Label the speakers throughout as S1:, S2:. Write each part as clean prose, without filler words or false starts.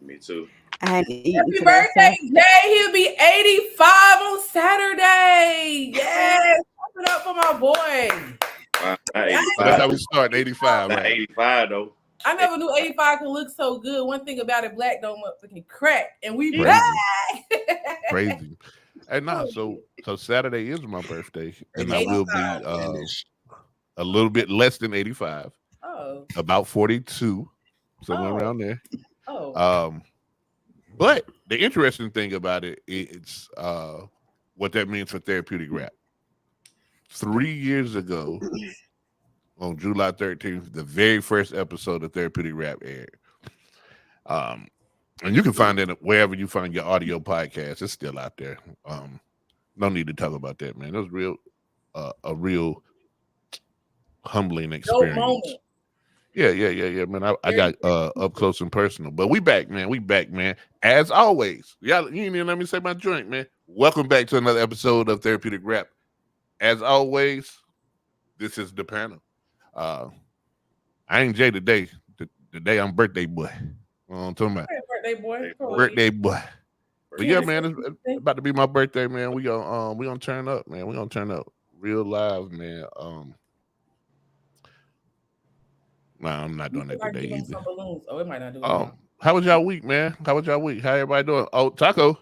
S1: Me too.
S2: I hadn't eaten
S3: Happy
S2: today, so
S3: birthday, Jay. He'll be 85 on Saturday. Yes. Pop it up for my boy.
S1: Wow, not
S3: Yeah,
S4: So that's how
S1: 85.
S4: we start. 85,
S1: Not
S4: right?
S1: 85 though.
S3: I never knew 85 could look so good. One thing about it, black don't motherfucking crack. And we back.
S4: Crazy. And nah, so Saturday is my birthday, and I will be a little bit less than 85,
S3: Oh.
S4: about 42, somewhere
S3: Oh.
S4: around there.
S3: Oh.
S4: But the interesting thing about it is what that means for therapeutic rap. 3 years ago, on July 13th, the very first episode of Therapeutic Rap aired. And you can find it wherever you find your audio podcast. It's still out there. No need to talk about that, man. It was a real humbling experience.
S3: Dope moment.
S4: Yeah, man. I got up close and personal. But we back, man. We back, man. As always. Y'all, you didn't even let me say my joint, man. Welcome back to another episode of Therapeutic Rap. As always, this is the panel. I ain't Jay today. Today I'm birthday boy. I'm talking about
S3: Birthday boy.
S4: birthday boy. But yeah, man, it's about to be my birthday, man. We gonna turn up, man. We gonna turn up real live, man. Nah, I'm not doing that today either.
S3: Some balloons. Oh, it might not do it.
S4: How was y'all week, man? How was y'all week? How everybody doing? Oh, Taco.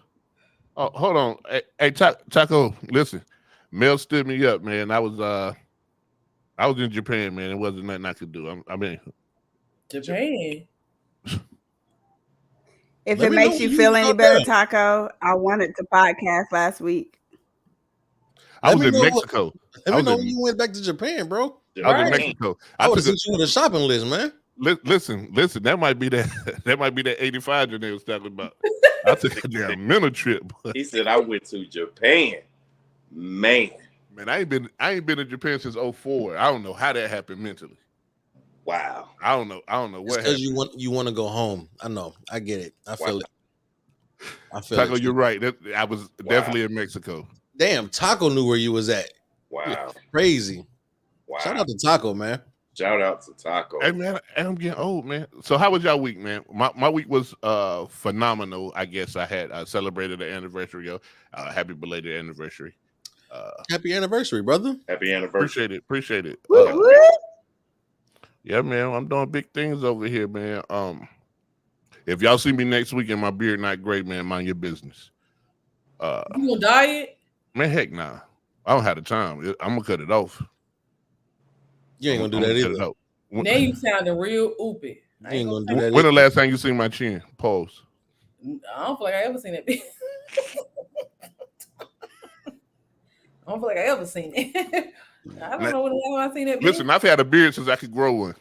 S4: Oh, hold on. Hey, Taco, listen. Mel stood me up, man. I was in Japan, man. It wasn't nothing I could do. I mean,
S3: Japan.
S2: if it makes you feel any better, Taco, I wanted to podcast last week.
S4: I was in Mexico.
S5: Let me know when you went back to Japan, bro.
S4: I was in Mexico.
S5: I would have sent you on a shopping list, man.
S4: Listen. That might be that 85 Janae was talking about. I took a damn mental trip.
S1: He said I went to Japan. Man,
S4: I ain't been in Japan since 2004. I don't know how that happened mentally.
S1: wow.
S4: I don't know what happened.
S5: Because you want to go home. I know. I get it. I feel it.
S4: Taco, you're right. I was definitely in Mexico.
S5: Damn, Taco knew where you was at.
S1: Wow.
S5: Yeah, crazy.
S1: Wow.
S5: Shout out to Taco, man.
S1: Shout out to Taco.
S4: Hey man, I'm getting old, man. So how was y'all week, man? My week was phenomenal. I guess I celebrated the anniversary. Happy belated anniversary.
S5: Happy anniversary, brother.
S1: Happy anniversary.
S4: Appreciate it.
S2: Woo-woo.
S4: Yeah, man, I'm doing big things over here, man. If y'all see me next week and my beard not great, man, mind your business.
S3: You gonna diet?
S4: Man, heck nah. I don't have the time. I'm gonna cut it off.
S5: You ain't gonna do that either.
S3: Now you sounding real oopy.
S5: You ain't gonna do that.
S4: When the last time you seen my chin? Pause.
S3: I don't feel like I ever seen that bitch. I don't feel like I ever seen it. I don't know when the last time I seen that bitch.
S4: Listen, I've had a beard since I could grow one.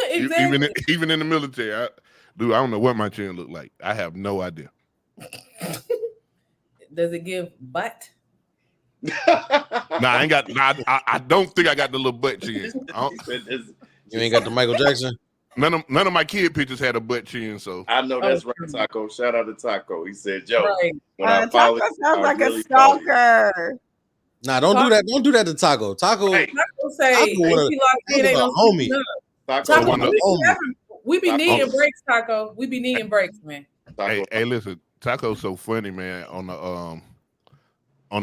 S3: Exactly.
S4: Even in the military, I don't know what my chin looked like. I have no idea.
S3: Does it give butt?
S4: I ain't got. I don't think I got the little butt chin.
S5: You ain't got the Michael Jackson.
S4: None of my kid pictures had a butt chin. So
S1: I know that's right, Taco. Shout out to Taco. He said, "Joe,
S3: right.
S1: when I
S2: Taco
S1: follow
S2: sounds
S1: I
S2: like
S1: really
S2: a stalker.
S5: Nah, don't do that. Don't do that to Taco. Taco,
S1: Hey,
S3: Taco say,
S5: Taco wanna-
S3: ain't no
S5: homie.
S1: Taco,
S3: Taco,
S4: wanna-
S3: we be
S1: Taco.
S3: needing breaks, Taco. We be needing breaks, man.
S1: Taco.
S4: hey, listen, Taco's so funny, man. On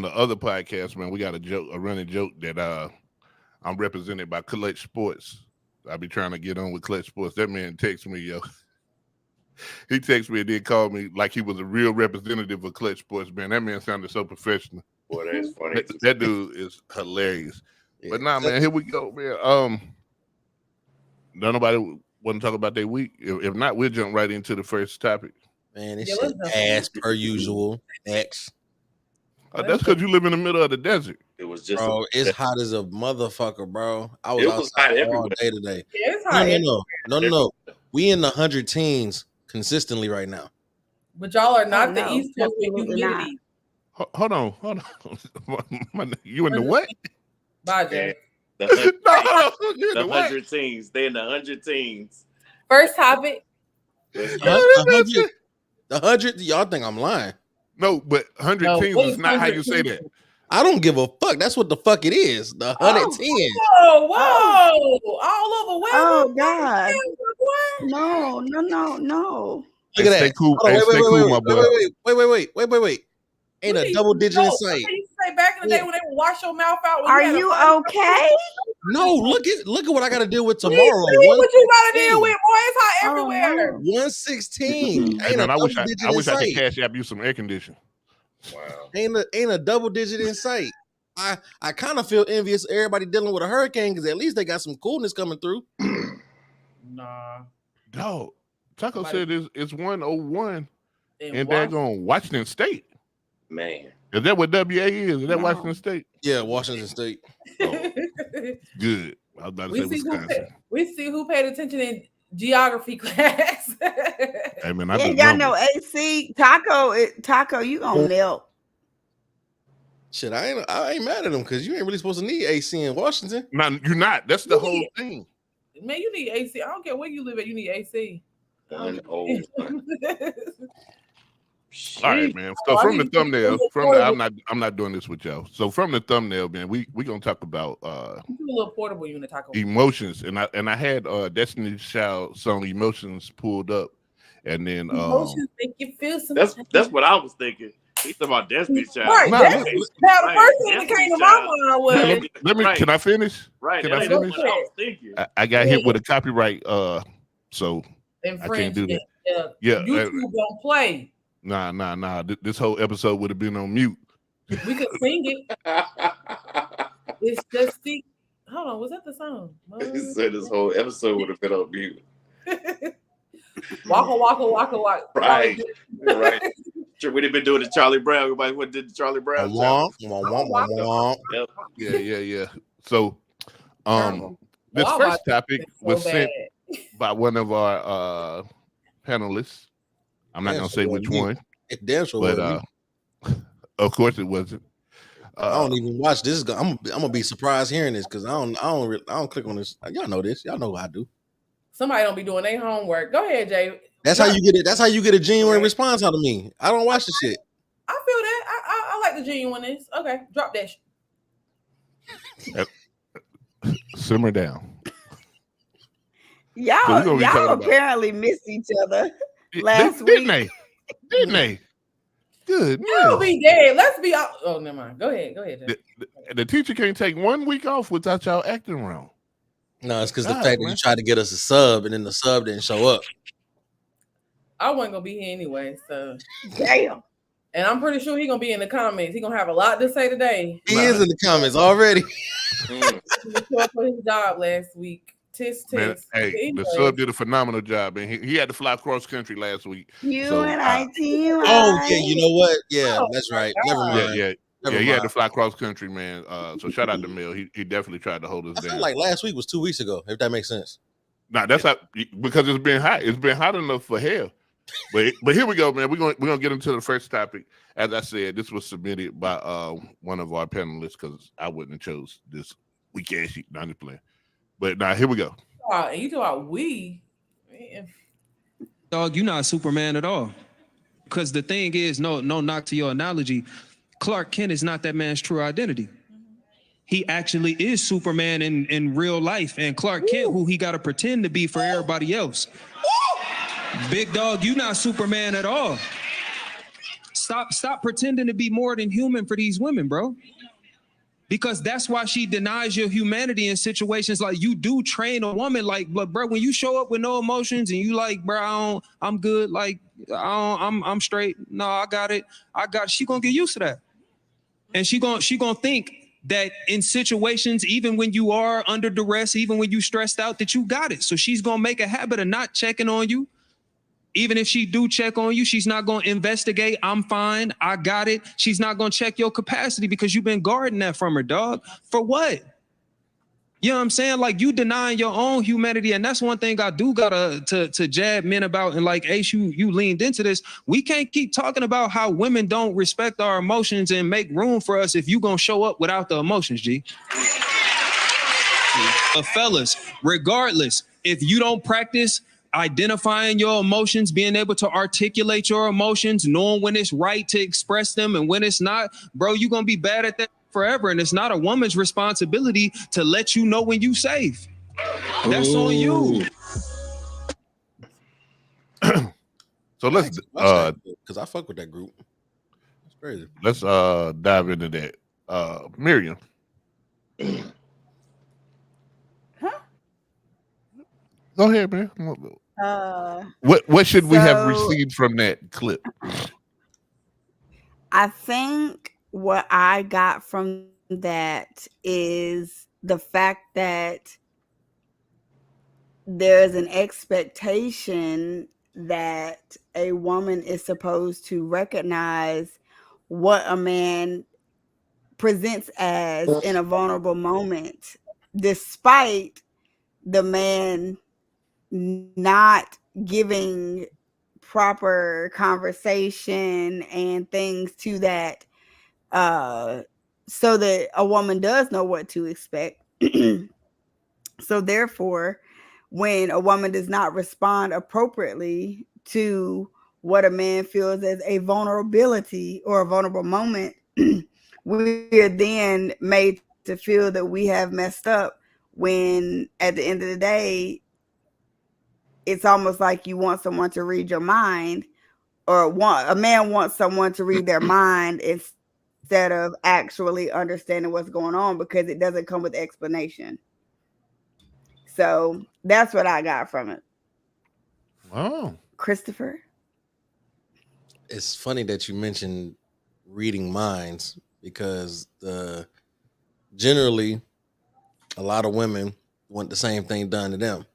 S4: the other podcast, man, we got a running joke that I'm represented by Clutch Sports. I be trying to get on with Clutch Sports. That man texts me, yo. He texted me and then called me like he was a real representative of Clutch Sports, man. That man sounded so professional.
S1: Boy, that's funny.
S4: That dude is hilarious.
S5: Yeah.
S4: But nah, man, here we go, man. Don't nobody want to talk about their week? If not, we'll jump right into the first topic.
S5: Man, this
S3: Yeah,
S5: shit
S3: let's
S5: ass per usual. X.
S4: That's because you live in the middle of the desert.
S1: It was just
S5: Bro, it's hot as a motherfucker, bro. I was
S1: It was hot
S5: outside all
S1: everywhere.
S5: day today.
S3: Yeah, it's hot.
S5: No. We in the 100 teens consistently right now.
S3: But y'all are not
S2: Oh,
S3: the
S2: no,
S3: East Coast with
S2: absolutely not.
S3: humidity.
S4: Hold on. You in the what?
S3: Bye, Jay.
S1: the
S4: No, you in
S1: the
S4: the what?
S1: 100 teens. They in the 100 teens.
S3: First topic.
S5: The 100, y'all think I'm lying.
S4: No, but 100
S3: No,
S4: teams
S3: what
S4: is
S3: is
S4: not how
S3: 100
S4: you say that.
S3: teams?
S5: I don't give a fuck. That's what the fuck it is. The 110.
S3: Whoa. All over where?
S2: Oh God. No.
S5: Look at
S4: Stay
S5: that.
S4: cool.
S5: Hold on,
S4: Hey, stay cool, my boy.
S5: wait. Ain't a double digit in sight.
S3: What did you say back in the day when they would wash your mouth out? When
S2: Are
S3: had a
S2: you
S3: fire?
S2: okay?
S5: No, look at what I got to deal with
S3: See
S5: tomorrow.
S3: what you gotta deal with, boy. It's hot
S2: Oh,
S3: everywhere.
S2: no.
S5: 116.
S4: Hey,
S5: Ain't
S4: man,
S5: a
S4: I
S5: double
S4: wish
S5: digit
S4: I
S5: in
S4: wish I could
S5: sight.
S4: cash out you some air conditioning.
S1: Wow.
S5: Ain't a double digit in sight. I kind of feel envious of everybody dealing with a hurricane because at least they got some coolness coming through.
S3: Nah.
S4: Dog, Taco
S3: Somebody-
S4: said it's 101
S3: And
S4: and they're going Washington State.
S1: Man.
S4: Is that what WA is? Is that
S2: No.
S4: Washington State?
S5: Yeah, Washington State.
S4: Good. I was about to say Wisconsin.
S3: we see who paid attention in geography class.
S4: Hey man, I
S2: Yeah,
S4: do
S2: y'all know
S4: numbers.
S2: AC Taco, you gonna melt.
S5: Shit, I ain't mad at them because you ain't really supposed to need AC in Washington.
S4: No, you're not. That's the whole thing.
S3: Man, you need AC. I don't care where you live at, you need AC.
S1: 101.
S4: All right, man. So
S3: Oh, I
S4: from the
S3: need to-
S4: thumbnail, I'm not doing this with y'all. So from the thumbnail, man, we gonna talk about
S3: Do a little portable unit taco.
S4: emotions, and I had Destiny's Child song "Emotions" pulled up, and then
S3: Emotions make you feel some.
S1: That's what I was thinking. He's talking about Destiny's Child.
S3: Right.
S4: Nah,
S3: Now the
S1: Right.
S3: first thing that came to my mind was
S4: let me.
S1: Right.
S4: Can I finish?
S1: Right.
S4: Can
S1: That's
S4: I finish?
S1: what I was thinking.
S4: I got hit with a copyright. So
S3: infringement.
S4: do that.
S3: Yeah.
S4: Yeah,
S3: YouTube don't play.
S4: nah. This whole episode would have been on mute.
S3: We could sing it. It's just the. Hold on, was that the song?
S1: He said this whole episode would have been on mute.
S3: Waka waka waka waka.
S1: Right. Right. Sure, we'd have been doing the Charlie Brown. Everybody what did the Charlie Brown?
S5: Womp, womp, womp, womp.
S1: Yep.
S4: Yeah. So, this
S3: Wow,
S4: first
S3: my-
S4: topic
S3: so
S4: was sent
S3: bad.
S4: by one of our panelists. I'm not
S5: Yeah,
S4: gonna
S5: so
S4: say
S5: it
S4: which
S5: wasn't
S4: one,
S5: It damn sure
S4: but
S5: wasn't me.
S4: of course it wasn't.
S5: I don't even watch this. I'm gonna be surprised hearing this because I don't click on this. Y'all know this. Y'all know what I do.
S3: Somebody don't be doing their homework. Go ahead, Jay.
S5: That's how you get it. That's how you get a genuine response out of me. I don't watch the shit.
S3: I feel that. I like the genuineness. Okay, drop that.
S4: Simmer down.
S2: Y'all,
S4: So we're gonna be talking
S2: y'all
S4: about-
S2: apparently missed each other.
S4: Didn't
S2: Last
S4: they? Didn't they? Good.
S3: You'll be dead. Let's be out. Oh, never mind. Go ahead, Jay.
S4: The teacher can't take 1 week off without y'all acting wrong.
S5: No, it's because the
S4: God,
S5: fact that
S4: man.
S5: you tried to get us a sub and then the sub didn't show up.
S3: I wasn't gonna be here anyway, so
S2: Damn.
S3: and I'm pretty sure he's gonna be in the comments. He's gonna have a lot to say today.
S5: He is in the comments already.
S1: Mm.
S3: He was short for his job last week. Tis.
S4: Man, hey, the
S3: Anyway.
S4: sub did a phenomenal job, and he had to fly cross country last week. So,
S2: Oh,
S5: Oh yeah, you know what? Yeah,
S3: Oh,
S5: that's
S3: my
S5: right.
S3: God.
S5: Never mind.
S4: Yeah,
S5: Never
S4: he had to
S5: mind.
S4: fly cross country, man. So shout out to Mel. He definitely tried to hold us
S5: I feel
S4: down.
S5: like last week was 2 weeks ago. If that makes sense.
S4: Nah, that's how, because it's been hot. It's been hot enough for hell. But here we go, man. We're gonna get into the first topic. As I said, this was submitted by one of our panelists because I wouldn't have chose this weak ass shit. Not just playing. But now here we go.
S3: And you talk about we. Man.
S6: Dog, you're not Superman at all. Because the thing is, no knock to your analogy, Clark Kent is not that man's true identity. He actually is Superman in real life, and Clark Kent, who he got to pretend to be for everybody else. Big dog, you not Superman at all. Stop pretending to be more than human for these women, bro. Because that's why she denies your humanity in situations like you do train a woman like, bro, when you show up with no emotions and you like, bro, I'm good, like, I'm straight. No, I got it. She gonna get used to that. And she gonna think that in situations, even when you are under duress, even when you stressed out, that you got it. So she's gonna make a habit of not checking on you. Even if she do check on you, she's not going to investigate. I'm fine. I got it. She's not going to check your capacity because you've been guarding that from her, dog. For what? You know what I'm saying? Like, you denying your own humanity. And that's one thing I do gotta to jab men about. And like, Ace, you leaned into this. We can't keep talking about how women don't respect our emotions and make room for us if you going to show up without the emotions, G. Fellas, regardless, if you don't practice identifying your emotions, being able to articulate your emotions, knowing when it's right to express them and when it's not, bro, you're going to be bad at that forever. And it's not a woman's responsibility to let you know when you safe. That's on you.
S4: So let's
S5: because I fuck with that group. It's crazy.
S4: let's dive into that. Miriam.
S2: Huh?
S4: Go ahead, man. What should we have
S2: So-
S4: received from that clip?
S2: I think what I got from that is the fact that there's an expectation that a woman is supposed to recognize what a man presents as in a vulnerable moment, despite the man not giving proper conversation and things to that, so that a woman does know what to expect. So therefore, when a woman does not respond appropriately to what a man feels as a vulnerability or a vulnerable moment, we are then made to feel that we have messed up, when at the end of the day, it's almost like you want someone to read your mind, or a man wants someone to read their mind instead of actually understanding what's going on, because it doesn't come with explanation. So that's what I got from it.
S4: Oh,
S2: Christopher?
S5: It's funny that you mentioned reading minds, because generally a lot of women want the same thing done to them.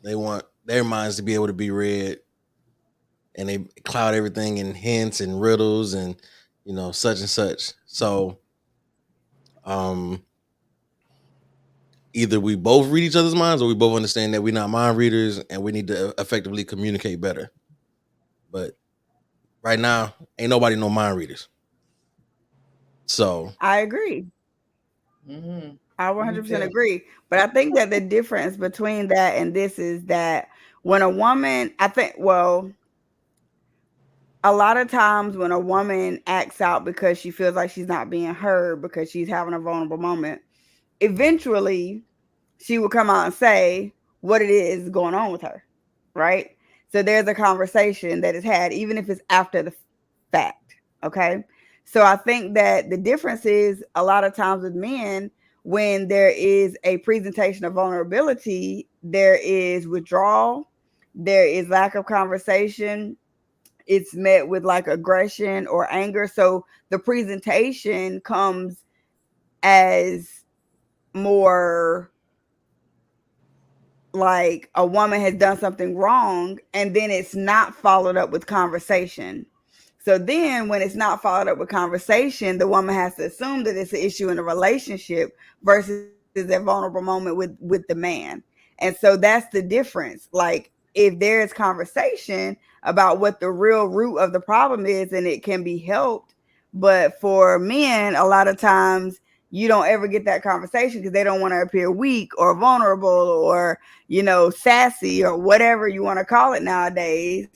S5: They want their minds to be able to be read, and they cloud everything in hints and riddles and such and such. So either we both read each other's minds, or we both understand that we're not mind readers and we need to effectively communicate better. But right now, ain't nobody no mind readers. So
S2: I agree.
S3: Mhm.
S2: I 100%
S3: Okay.
S2: agree. But I think that the difference between that and this is that when a woman, a lot of times when a woman acts out because she feels like she's not being heard, because she's having a vulnerable moment, eventually she will come out and say what it is going on with her, right? So there's a conversation that is had, even if it's after the fact, okay? So I think that the difference is, a lot of times with men, when there is a presentation of vulnerability, there is withdrawal, there is lack of conversation, it's met with like aggression or anger. So the presentation comes as more like a woman has done something wrong, and then it's not followed up with conversation. So then when it's not followed up with conversation, the woman has to assume that it's an issue in a relationship versus a vulnerable moment with the man. And so that's the difference. Like, if there is conversation about what the real root of the problem is, and it can be helped. But for men, a lot of times you don't ever get that conversation because they don't want to appear weak or vulnerable or, sassy or whatever you want to call it nowadays.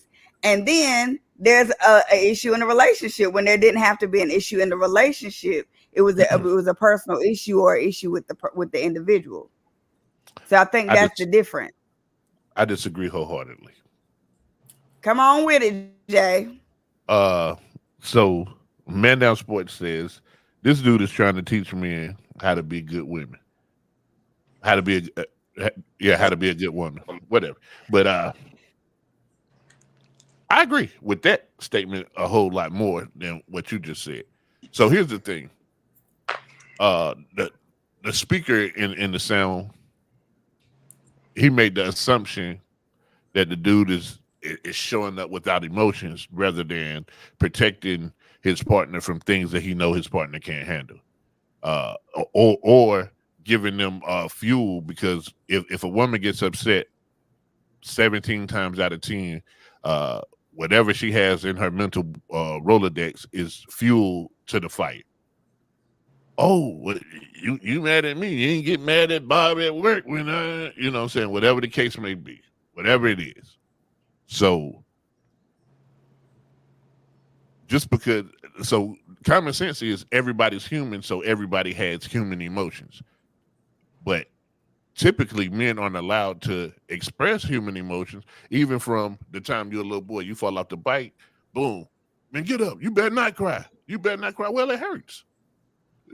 S2: And then there's a issue in the relationship when there didn't have to be an issue in the relationship. It was a personal issue or issue with the individual. So I think that's the difference.
S4: I disagree wholeheartedly.
S2: Come on with it, Jay.
S4: So Man Down Sports says this dude is trying to teach men how to be good women, how to be a good woman, whatever. But I agree with that statement a whole lot more than what you just said. So here's the thing: the speaker in the sound, he made the assumption that the dude is showing up without emotions rather than protecting his partner from things that he know his partner can't handle, or giving them fuel, because if a woman gets upset 17 times out of 10, whatever she has in her mental Rolodex is fuel to the fight. Oh, you mad at me? You ain't get mad at Bob at work when what I'm saying? Whatever the case may be, whatever it is. So common sense is everybody's human, so everybody has human emotions. But typically men aren't allowed to express human emotions, even from the time you're a little boy. You fall off the bike, boom, man, get up. You better not cry. You better not cry. Well, it hurts.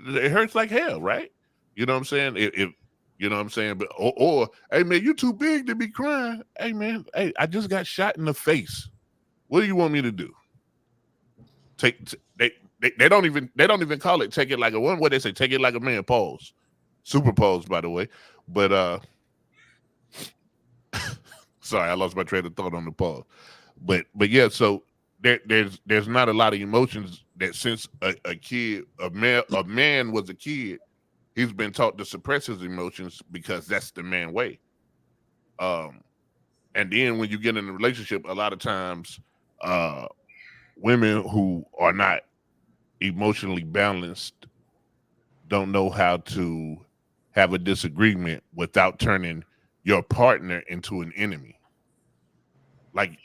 S4: It hurts like hell, right? You know what I'm saying? If you know what I'm saying, but or hey man, you too big to be crying. Hey man, hey, I just got shot in the face. What do you want me to do? They don't even call it take it like a woman. What they say, take it like a man. Pause. Super pause, by the way. But sorry, I lost my train of thought on the pause. But yeah, so there's not a lot of emotions that since a man was a kid, he's been taught to suppress his emotions because that's the man way. And then when you get in a relationship, a lot of times women who are not emotionally balanced don't know how to have a disagreement without turning your partner into an enemy. Like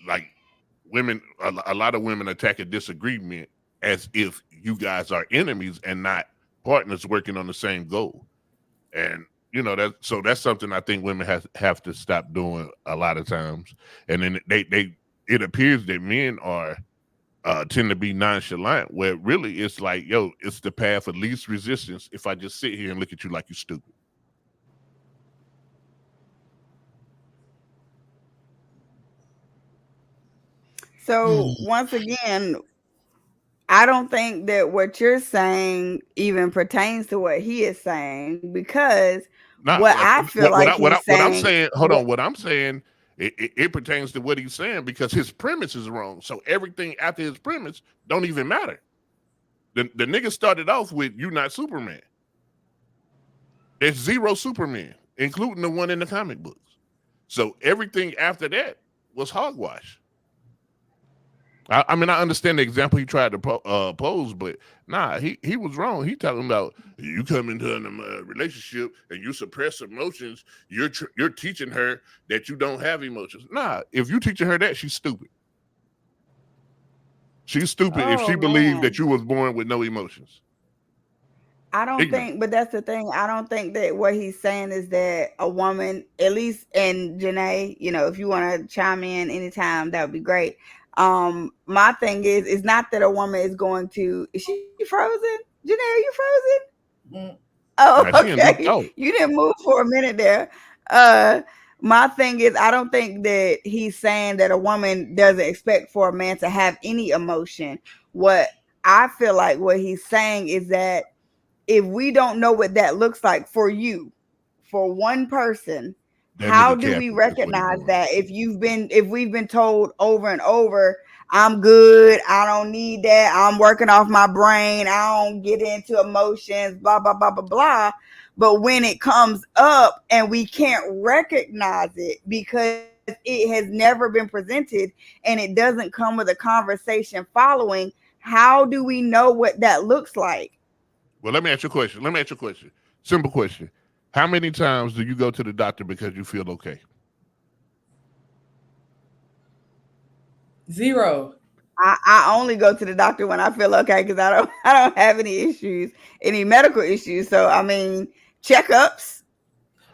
S4: women, a lot of women attack a disagreement as if you guys are enemies and not partners working on the same goal. And you know that's something I think women have to stop doing a lot of times. And then it appears that men are tend to be nonchalant, where really it's like, yo, it's the path of least resistance if I just sit here and look at you like you're stupid.
S2: So once again, I don't think that what you're saying even pertains to what he is saying, because what I'm saying,
S4: what I'm saying, it pertains to what he's saying because his premise is wrong. So everything after his premise don't even matter. The nigga started off with "You not Superman." There's 0 Superman, including the one in the comic books. So everything after that was hogwash. I mean, I understand the example he tried to pose, but nah, he was wrong. He talking about you come into a relationship and you suppress emotions. You're teaching her that you don't have emotions. Nah, if you teaching her that, she's stupid. She's stupid if she believes that you was born with no emotions.
S2: I don't think, but that's the thing. I don't think that what he's saying is that a woman, at least, and Janae, you know, if you want to chime in anytime, that would be great. My thing is not that a woman is going to, is she frozen? Janae, are you frozen? Oh, okay. You didn't move for a minute there. My thing is, I don't think that he's saying that a woman doesn't expect for a man to have any emotion. What I feel like what he's saying is that if we don't know what that looks like for you, for one person, how do we recognize that if we've been told over and over, I'm good, I don't need that, I'm working off my brain, I don't get into emotions, blah, blah, blah, blah, blah. But when it comes up and we can't recognize it because it has never been presented and it doesn't come with a conversation following, how do we know what that looks like?
S4: Well, let me ask you a question. Simple question. How many times do you go to the doctor because you feel okay?
S3: 0.
S2: I only go to the doctor when I feel okay because I don't have any issues, any medical issues. So I mean, checkups.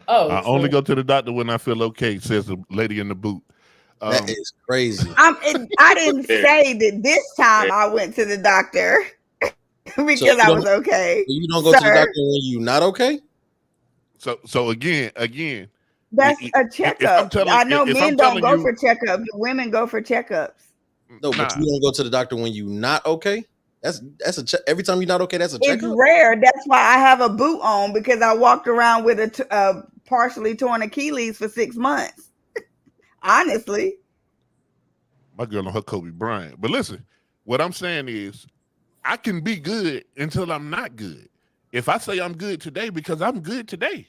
S4: I only go to the doctor when I feel okay, says the lady in the boot.
S5: That is crazy.
S2: I didn't say that this time I went to the doctor because I was okay.
S5: You don't go to the doctor when you're not okay?
S4: So again,
S2: that's a checkup. I know men don't go for checkups. Women go for checkups.
S5: No, but you don't go to the doctor when you're not okay. That's every time you're not okay. That's a checkup.
S2: It's rare. That's why I have a boot on, because I walked around with a partially torn Achilles for 6 months. Honestly,
S4: my girl on her Kobe Bryant. But listen, what I'm saying is, I can be good until I'm not good. If I say I'm good today because I'm good today,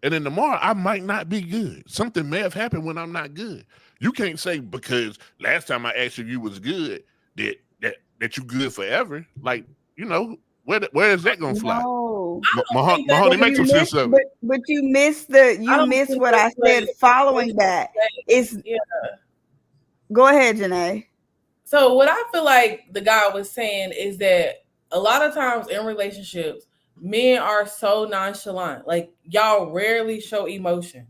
S4: and then tomorrow I might not be good. Something may have happened when I'm not good. You can't say because last time I asked you was good that you good forever. Like, you know, where is that gonna fly?
S2: No.
S4: Mahoney, make some sense of it.
S2: But you missed what I said following that. Go ahead, Janae.
S3: So what I feel like the guy was saying is that a lot of times in relationships, men are so nonchalant. Like, y'all rarely show emotion.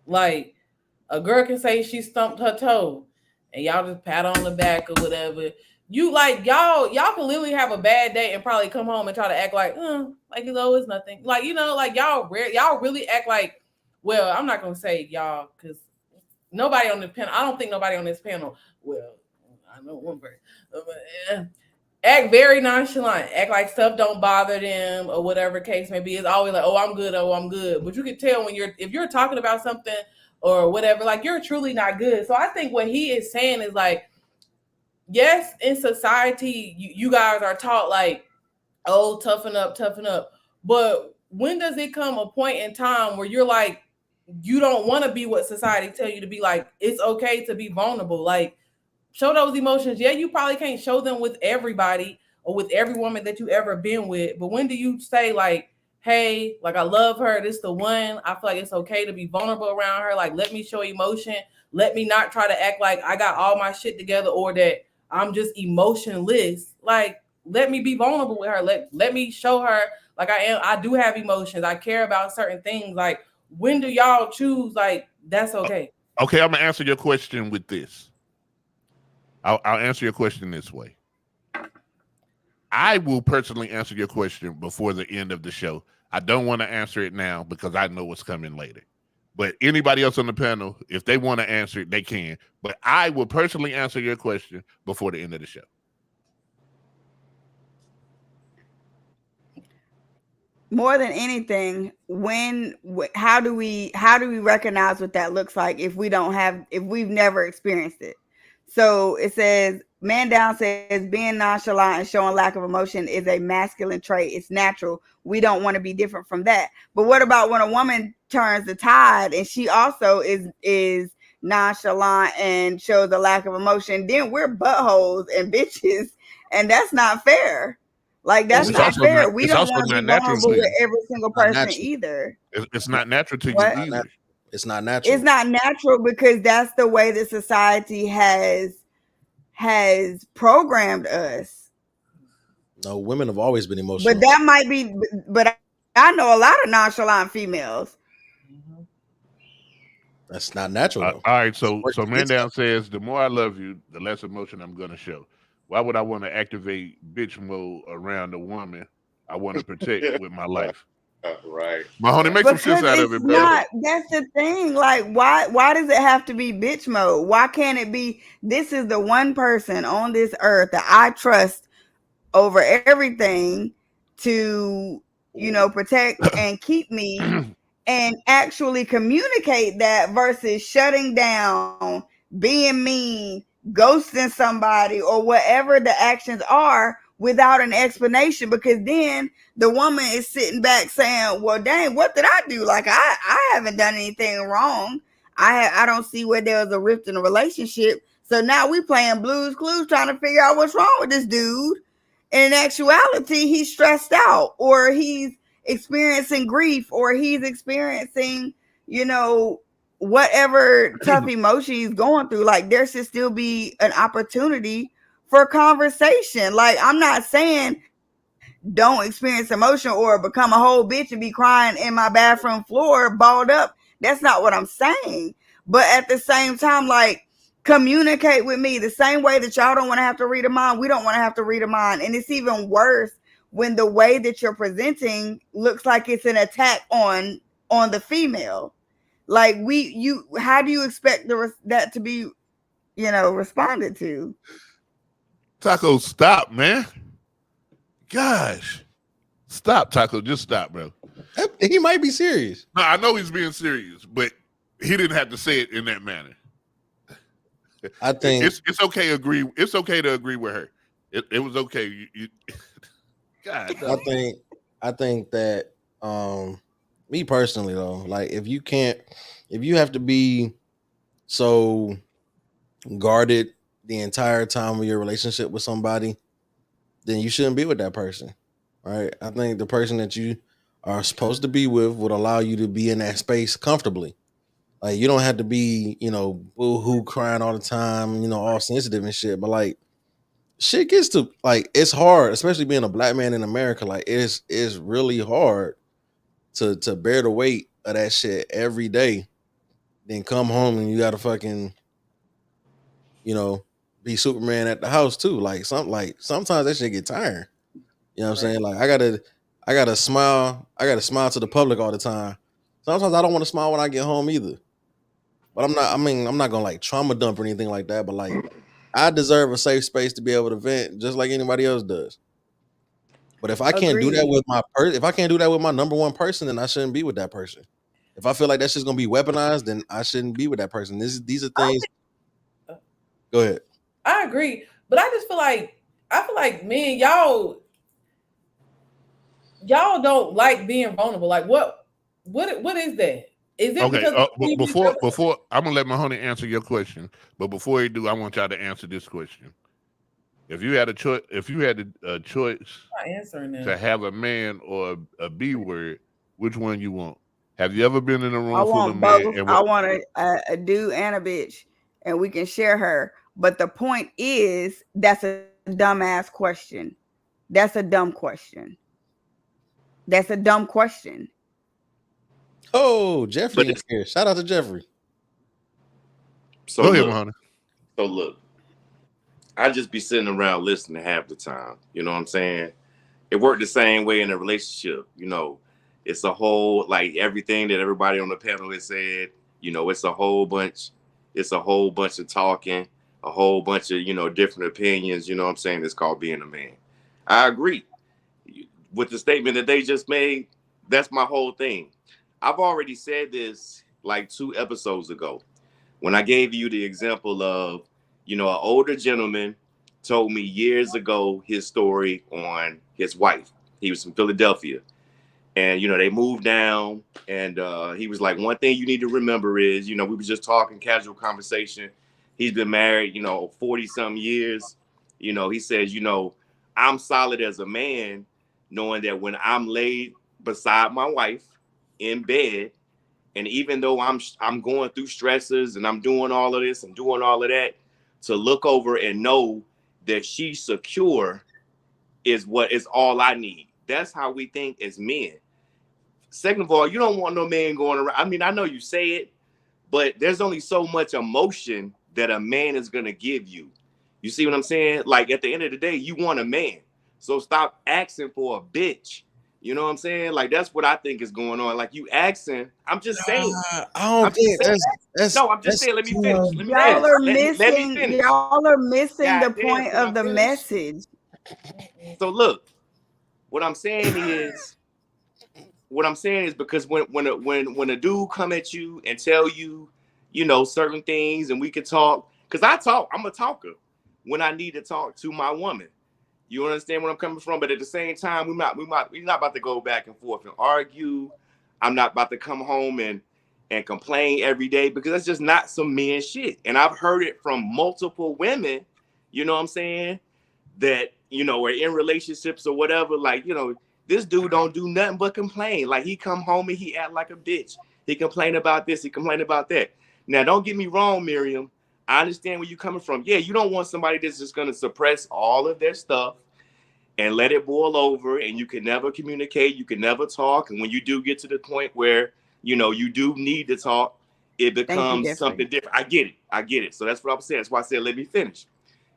S3: Like, a girl can say she stumped her toe and y'all just pat on the back or whatever. You like y'all can literally have a bad day and probably come home and try to act like it's nothing. Like, like y'all really act like, well, I'm not gonna say y'all because nobody on the panel, I don't think nobody on this panel, well, I know one person, act very nonchalant, act like stuff don't bother them or whatever case may be. It's always like, oh, I'm good. But you can tell if you're talking about something or whatever, like you're truly not good. So I think what he is saying is like, yes, in society, you guys are taught like, oh, toughen up. But when does it come a point in time where you're like, you don't want to be what society tell you to be? Like, it's okay to be vulnerable. Like, show those emotions. Yeah, you probably can't show them with everybody or with every woman that you ever been with. But when do you say like, hey, like I love her, this the one. I feel like it's okay to be vulnerable around her. Like, let me show emotion. Let me not try to act like I got all my shit together or that I'm just emotionless. Like, let me be vulnerable with her. Let me show her like I am. I do have emotions. I care about certain things. Like, when do y'all choose like that's okay?
S4: Okay, I'm gonna answer your question with this. I'll answer your question this way. I will personally answer your question before the end of the show. I don't want to answer it now because I know what's coming later. But anybody else on the panel, if they want to answer it, they can. But I will personally answer your question before the end of the show.
S2: More than anything, how do we recognize what that looks like if we've never experienced it? So it says, man down says being nonchalant and showing lack of emotion is a masculine trait. It's natural. We don't want to be different from that. But what about when a woman turns the tide and she also is nonchalant and shows a lack of emotion? Then we're buttholes and bitches, and that's not fair. Like, that's not fair. We don't want to be vulnerable with every single person either.
S4: It's not natural to you either.
S5: It's not natural.
S2: It's not natural because that's the way that society has programmed us.
S5: No, women have always been emotional.
S2: But that might be. But I know a lot of nonchalant females.
S5: That's not natural.
S4: All right, so Man Down says, the more I love you, the less emotion I'm gonna show. Why would I want to activate bitch mode around a woman I want to protect with my life?
S1: Right.
S4: Mahoney, make some sense out of it, bro.
S2: That's the thing. Like, why does it have to be bitch mode? Why can't it be, this is the one person on this earth that I trust over everything to, protect and keep me and actually communicate that versus shutting down, being mean, ghosting somebody or whatever the actions are without an explanation, because then the woman is sitting back saying, well, dang, what did I do? Like, I haven't done anything wrong. I don't see where there was a rift in the relationship. So now we playing Blue's Clues trying to figure out what's wrong with this dude. And in actuality, he's stressed out or he's experiencing grief or he's experiencing, whatever tough emotion he's going through. Like, there should still be an opportunity for conversation. Like, I'm not saying don't experience emotion or become a whole bitch and be crying in my bathroom floor balled up. That's not what I'm saying. But at the same time, like, communicate with me the same way that y'all don't want to have to read a mind. We don't want to have to read a mind. And it's even worse when the way that you're presenting looks like it's an attack on the female. Like, how do you expect that to be, responded to?
S4: Taco, stop, man. Gosh. Stop, Taco. Just stop, bro.
S5: He might be serious.
S4: No, I know he's being serious, but he didn't have to say it in that manner.
S5: I think
S4: it's okay. It's okay to agree with her. It was okay. God.
S5: I think that me personally though, like if you have to be so guarded the entire time of your relationship with somebody, then you shouldn't be with that person. Right? I think the person that you are supposed to be with would allow you to be in that space comfortably. Like, you don't have to be, boo-hoo crying all the time, all sensitive and shit. But like, shit gets to like it's hard, especially being a black man in America. Like it's really hard to bear the weight of that shit every day. Then come home and you gotta fucking, you know, be Superman at the house too. Like sometimes that shit get tiring. You know what I'm saying? Like I gotta smile. I gotta smile to the public all the time. Sometimes I don't want to smile when I get home either. But I'm not gonna like trauma dump or anything like that. But like I deserve a safe space to be able to vent just like anybody else does. But if I can't do that with if I can't do that with my number one person, then I shouldn't be with that person. If I feel like that's just gonna be weaponized, then I shouldn't be with that person. These are things. Go ahead.
S3: I agree, but I just feel like man, y'all don't like being vulnerable. Like what is that? Is it
S4: Okay,
S3: because
S4: before I'm gonna let my honey answer your question, but before you do, I want y'all to answer this question. If you had a choice,
S3: not answering that.
S4: to have a man or a B word, which one you want? Have you ever been in a room
S2: I
S4: full
S2: want
S4: of men?
S2: both.
S4: And
S2: I want a dude and a bitch, and we can share her. But the point is, that's a dumbass question. That's a dumb question. That's a dumb question.
S5: Oh, Jeffrey is here. Shout out to Jeffrey.
S1: So
S4: Go ahead,
S1: look,
S4: Mahoney.
S1: so look, I just be sitting around listening half the time. You know what I'm saying? It worked the same way in a relationship. You know, it's a whole, like everything that everybody on the panel has said, you know, it's a whole bunch of talking, a whole bunch of, you know, different opinions. You know what I'm saying? It's called being a man. I agree with the statement that they just made. That's my whole thing. I've already said this like 2 episodes ago when I gave you the example of, you know, an older gentleman told me years ago his story on his wife. He was from Philadelphia. And, you know, they moved down and he was like, one thing you need to remember is, you know, we were just talking casual conversation. He's been married, you know, 40 some years. You know, he says, you know, I'm solid as a man, knowing that when I'm laid beside my wife in bed, and even though I'm going through stresses and I'm doing all of this and doing all of that, to look over and know that she's secure is all I need. That's how we think as men. Second of all, you don't want no man going around. I mean, I know you say it, but there's only so much emotion that a man is going to give you. You see what I'm saying? Like at the end of the day, you want a man. So stop asking for a bitch. You know what I'm saying? Like that's what I think is going on. Like you asking, I'm just saying.
S5: I don't think that's
S1: no, I'm just saying. Let me finish.
S2: Y'all are
S1: Let me
S2: missing.
S1: finish.
S2: Y'all are missing
S1: God
S2: the
S1: damn,
S2: point
S1: can I
S2: of the
S1: finish?
S2: message.
S1: So look, what I'm saying is because when a dude come at you and tell you, you know, certain things, and we can talk, because I'm a talker when I need to talk to my woman. You understand where I'm coming from? But at the same time, we're not about to go back and forth and argue. I'm not about to come home and complain every day, because that's just not some men shit. And I've heard it from multiple women, you know what I'm saying, that, you know, are in relationships or whatever. Like, you know, this dude don't do nothing but complain. Like he come home and he act like a bitch. He complain about this, he complain about that. Now, don't get me wrong, Miriam. I understand where you're coming from. Yeah, you don't want somebody that's just going to suppress all of their stuff and let it boil over, and you can never communicate, you can never talk. And when you do get to the point where, you know, you do need to talk, it becomes something different. I get it. So that's what I'm saying. That's why I said, let me finish,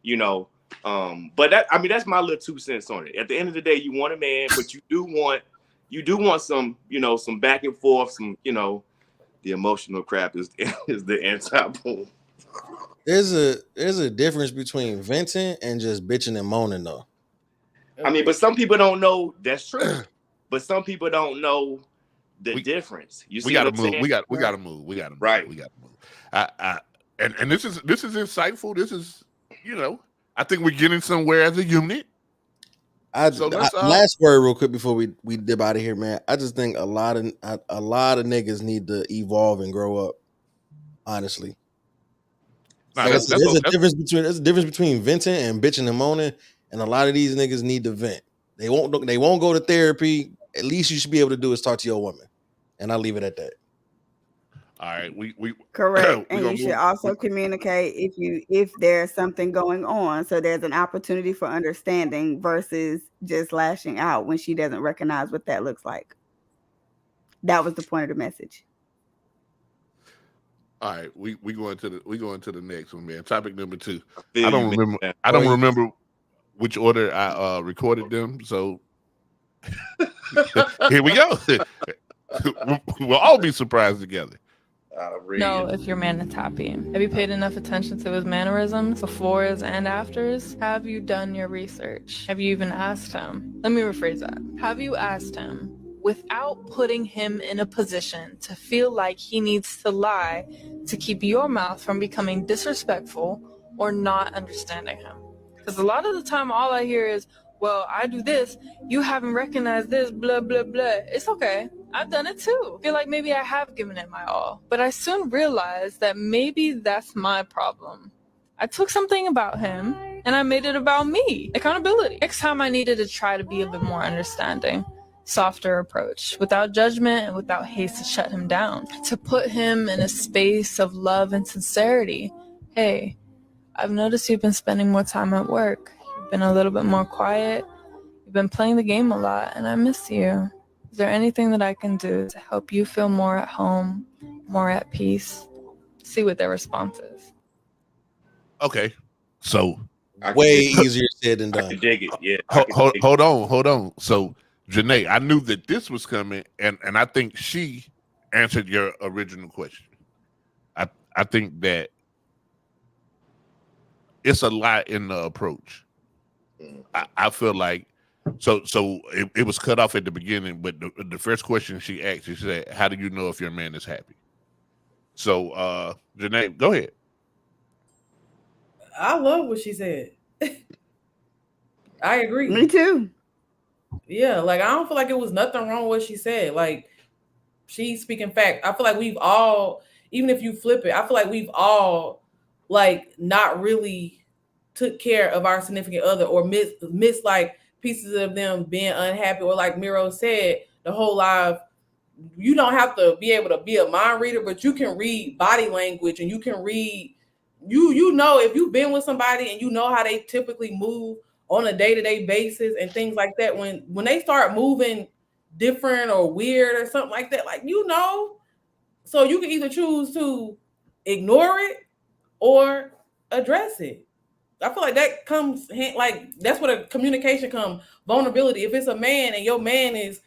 S1: you know. But that's my little 2 cents on it. At the end of the day, you want a man, but you do want some, you know, some back and forth, some, you know, the emotional crap is the anti-boom.
S5: There's a difference between venting and just bitching and moaning though.
S1: I mean, but some people don't know that's true. But some people don't know the difference. You see,
S4: we gotta move. We gotta move.
S1: Right.
S4: We gotta move. And this is insightful. This is, you know, I think we're getting somewhere as a unit.
S5: Last word real quick before we dip out of here, man. I just think a lot of niggas need to evolve and grow up. Honestly, there's a difference between venting and bitching and moaning, and a lot of these niggas need to vent. They won't go to therapy. At least you should be able to do is talk to your woman, and I'll leave it at that.
S4: All right, we
S2: Correct.
S4: we
S2: And
S4: gonna
S2: you should
S4: move.
S2: also communicate if there's something going on. So there's an opportunity for understanding versus just lashing out when she doesn't recognize what that looks like. That was the point of the message.
S4: All right, we going to the next one, man. Topic number 2.
S1: feel
S4: I
S1: you,
S4: don't
S1: man.
S4: remember. I don't remember which order I recorded them. So here we go. We'll all be surprised together.
S7: Know if your man is happy. Have you paid enough attention to his mannerisms, befores and afters? Have you done your research? Have you even asked him? Let me rephrase that. Have you asked him without putting him in a position to feel like he needs to lie to keep your mouth from becoming disrespectful or not understanding him? Because a lot of the time, all I hear is, well, I do this, you haven't recognized this, blah, blah, blah. It's okay. I've done it too. I feel like maybe I have given it my all. But I soon realized that maybe that's my problem. I took something about him and I made it about me. Accountability. Next time I needed to try to be a bit more understanding. Softer approach, without judgment and without haste to shut him down. To put him in a space of love and sincerity. Hey, I've noticed you've been spending more time at work. You've been a little bit more quiet. You've been playing the game a lot and I miss you. Is there anything that I can do to help you feel more at home, more at peace? See what their response is.
S4: Okay, so
S5: Way easier said than
S1: I
S5: done.
S1: can dig it. Yeah.
S4: hold on. So Janae, I knew that this was coming, and I think she answered your original question. I think that it's a lot in the approach. I feel like so it was cut off at the beginning, but the first question she asked, she said, "How do you know if your man is happy?" So Janae, go ahead.
S3: I love what she said. I agree.
S2: Me too.
S3: Yeah, like I don't feel like it was nothing wrong with what she said. Like she's speaking fact. I feel like we've all, even if you flip it, I feel like we've all like not really took care of our significant other or miss like pieces of them being unhappy, or like Miro said, the whole life. You don't have to be able to be a mind reader, but you can read body language and you can read. You know if you've been with somebody and you know how they typically move on a day-to-day basis and things like that, when they start moving different or weird or something like that, like, you know, so you can either choose to ignore it or address it. I feel like that comes like that's what a communication comes, vulnerability. If it's a man and your man is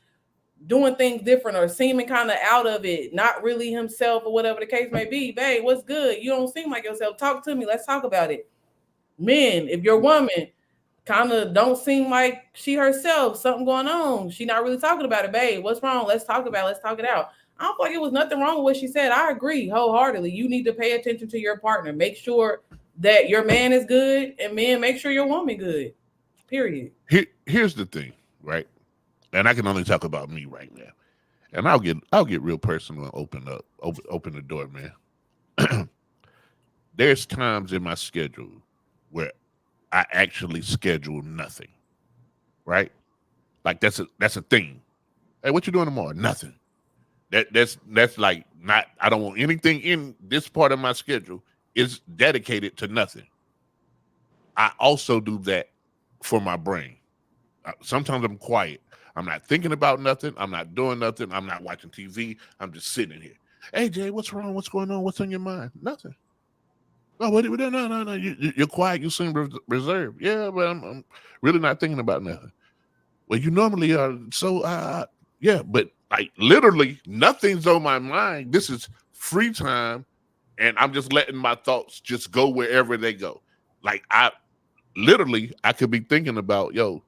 S3: doing things different or seeming kind of out of it, not really himself or whatever the case may be, babe, what's good? You don't seem like yourself. Talk to me. Let's talk about it. Men, if your woman kind of don't seem like she herself, something going on, she not really talking about it, babe, what's wrong? Let's talk about it. Let's talk it out. I don't feel like it was nothing wrong with what she said. I agree wholeheartedly. You need to pay attention to your partner. Make sure that your man is good, and men, make sure your woman good. Period.
S4: Here's the thing, right? And I can only talk about me right now. And I'll get real personal and open the door, man. There's times in my schedule where I actually schedule nothing. Right? Like that's a thing. Hey, what you doing tomorrow? Nothing. That's like not, I don't want anything in this part of my schedule is dedicated to nothing. I also do that for my brain. Sometimes I'm quiet. I'm not thinking about nothing. I'm not doing nothing. I'm not watching TV. I'm just sitting here. Hey, Jay, what's wrong? What's going on? What's on your mind? Nothing. No, no. You're quiet. You seem reserved. Yeah, but I'm really not thinking about nothing. Well, you normally are. So, yeah, but like literally nothing's on my mind. This is free time, and I'm just letting my thoughts just go wherever they go. Like I could be thinking about, yo,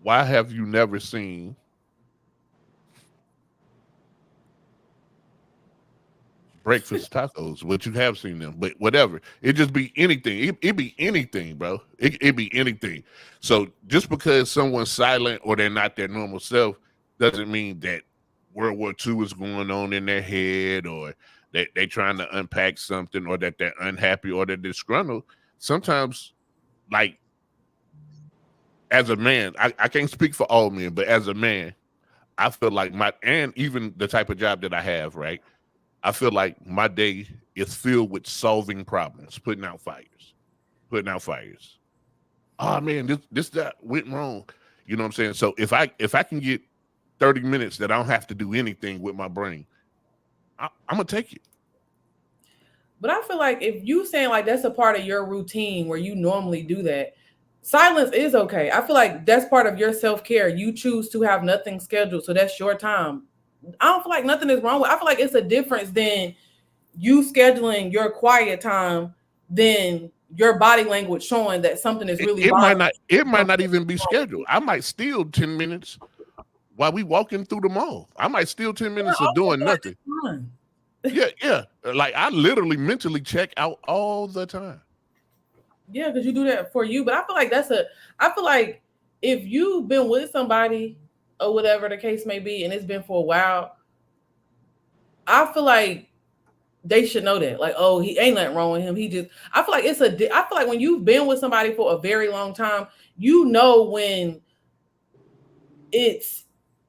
S4: why have you never seen breakfast tacos? But you have seen them, but whatever. It just be anything. It be anything, bro. It be anything. So just because someone's silent or they're not their normal self doesn't mean that World War II is going on in their head, or that they're trying to unpack something, or that they're unhappy or they're disgruntled. Sometimes, like, as a man, I can't speak for all men, but as a man, I feel like and even the type of job that I have, right? I feel like my day is filled with solving problems, putting out fires. Oh man, this that went wrong. You know what I'm saying? So if I can get 30 minutes that I don't have to do anything with my brain, I'm gonna take it.
S3: But I feel like if you saying like that's a part of your routine where you normally do that, silence is okay. I feel like that's part of your self-care. You choose to have nothing scheduled, so that's your time. I don't feel like nothing is wrong with. I feel like it's a difference than you scheduling your quiet time than your body language showing that something is really.
S4: It might not even be scheduled. I might steal 10 minutes while we walking through the mall. I might steal 10 minutes of doing nothing. Yeah. Like I literally mentally check out all the time.
S3: Yeah, because you do that for you. But I feel like I feel like if you've been with somebody or whatever the case may be, and it's been for a while, I feel like they should know that. Like, oh, he ain't nothing wrong with him. I feel like I feel like when you've been with somebody for a very long time, you know when it's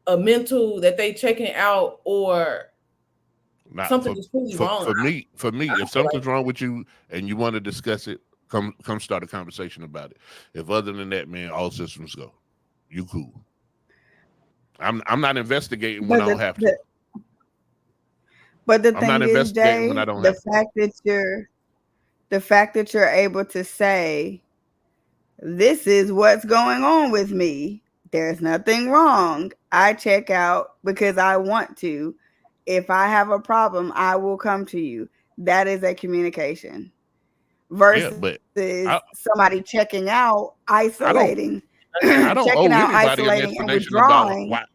S3: a mental that they checking out or something is truly wrong.
S4: For me, if something's wrong with you and you want to discuss it, come start a conversation about it. If other than that, man, all systems go. You cool. I'm not investigating when I don't have to.
S2: But the thing is, Jay, the fact that you're able to say, this is what's going on with me. There's nothing wrong. I check out because I want to. If I have a problem, I will come to you. That is a communication. Versus somebody checking out, isolating.
S4: I don't owe anybody an explanation about why.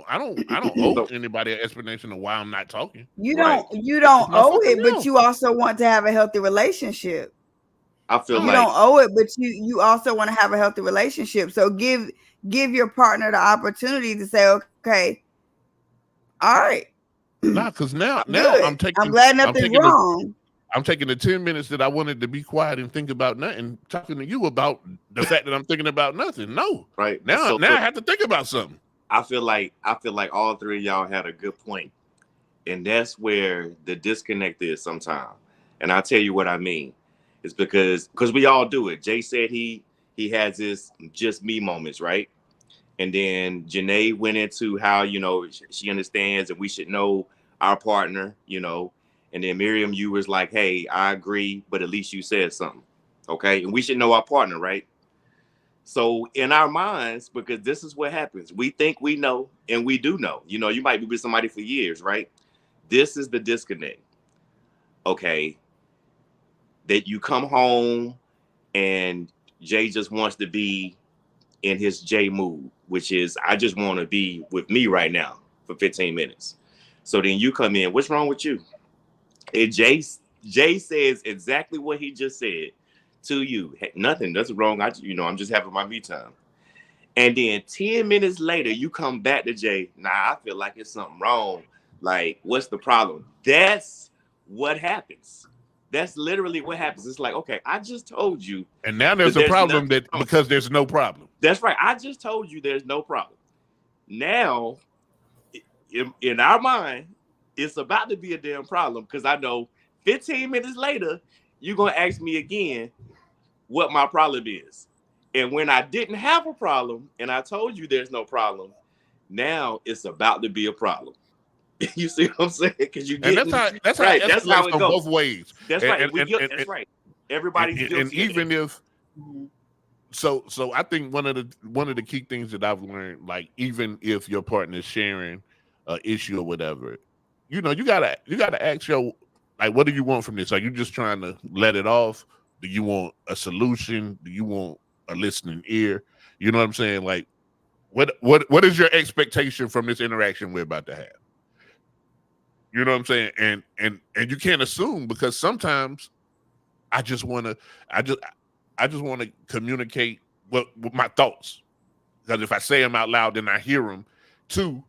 S4: I don't owe anybody an explanation of why I'm not talking.
S2: You don't owe it, but you also want to have a healthy relationship.
S1: I feel
S2: you don't owe it, but you also want to have a healthy relationship. So give your partner the opportunity to say, okay, all right.
S4: Nah, because now I'm
S2: glad nothing's wrong.
S4: I'm taking the 10 minutes that I wanted to be quiet and think about nothing, talking to you about the fact that I'm thinking about nothing. No.
S1: Right.
S4: Now I have to think about something.
S1: I feel like all three of y'all had a good point. And that's where the disconnect is sometimes. And I'll tell you what I mean. It's because we all do it. Jay said he has his just me moments, right? And then Janae went into how, you know, she understands and we should know our partner, you know. And then Miriam, you was like, hey, I agree, but at least you said something. Okay. And we should know our partner, right? So in our minds, because this is what happens, we think we know and we do know. You know, you might be with somebody for years, right? This is the disconnect. Okay. That you come home and Jay just wants to be in his Jay mood, which is, I just want to be with me right now for 15 minutes. So then you come in, what's wrong with you? And Jay says exactly what he just said to you. Hey, nothing, that's wrong. I'm just having my me time. And then 10 minutes later, you come back to Jay. Nah, I feel like it's something wrong. Like, what's the problem? That's what happens. That's literally what happens. It's like, okay, I just told you.
S4: And now there's a problem because there's no problem.
S1: That's right. I just told you there's no problem. Now, in our mind, it's about to be a damn problem because I know 15 minutes later, you're going to ask me again what my problem is. And when I didn't have a problem and I told you there's no problem, now it's about to be a problem. You see what I'm saying? Because you get
S4: that's right. That's how it goes both ways.
S1: That's right. That's right. Everybody's guilty.
S4: And even if so I think one of the key things that I've learned, like even if your partner is sharing an issue or whatever, you know, you gotta ask like, what do you want from this? Are you just trying to let it off? Do you want a solution? Do you want a listening ear? You know what I'm saying? Like, what is your expectation from this interaction we're about to have? You know what I'm saying? And you can't assume, because sometimes I just want to communicate with my thoughts. Because if I say them out loud, then I hear them too.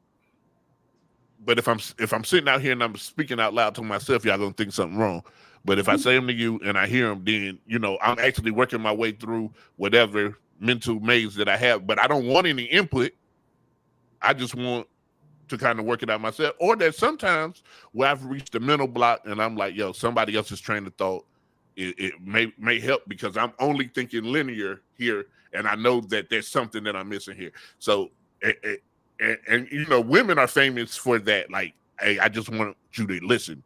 S4: But if I'm sitting out here and I'm speaking out loud to myself, y'all gonna think something wrong. But if I say them to you and I hear them, then, you know, I'm actually working my way through whatever mental maze that I have. But I don't want any input. I just want to kind of work it out myself. Or that sometimes where I've reached the mental block and I'm like, yo, somebody else's train of thought, it may help because I'm only thinking linear here, and I know that there's something that I'm missing here. So, and you know, women are famous for that. Like, hey, I just want you to listen.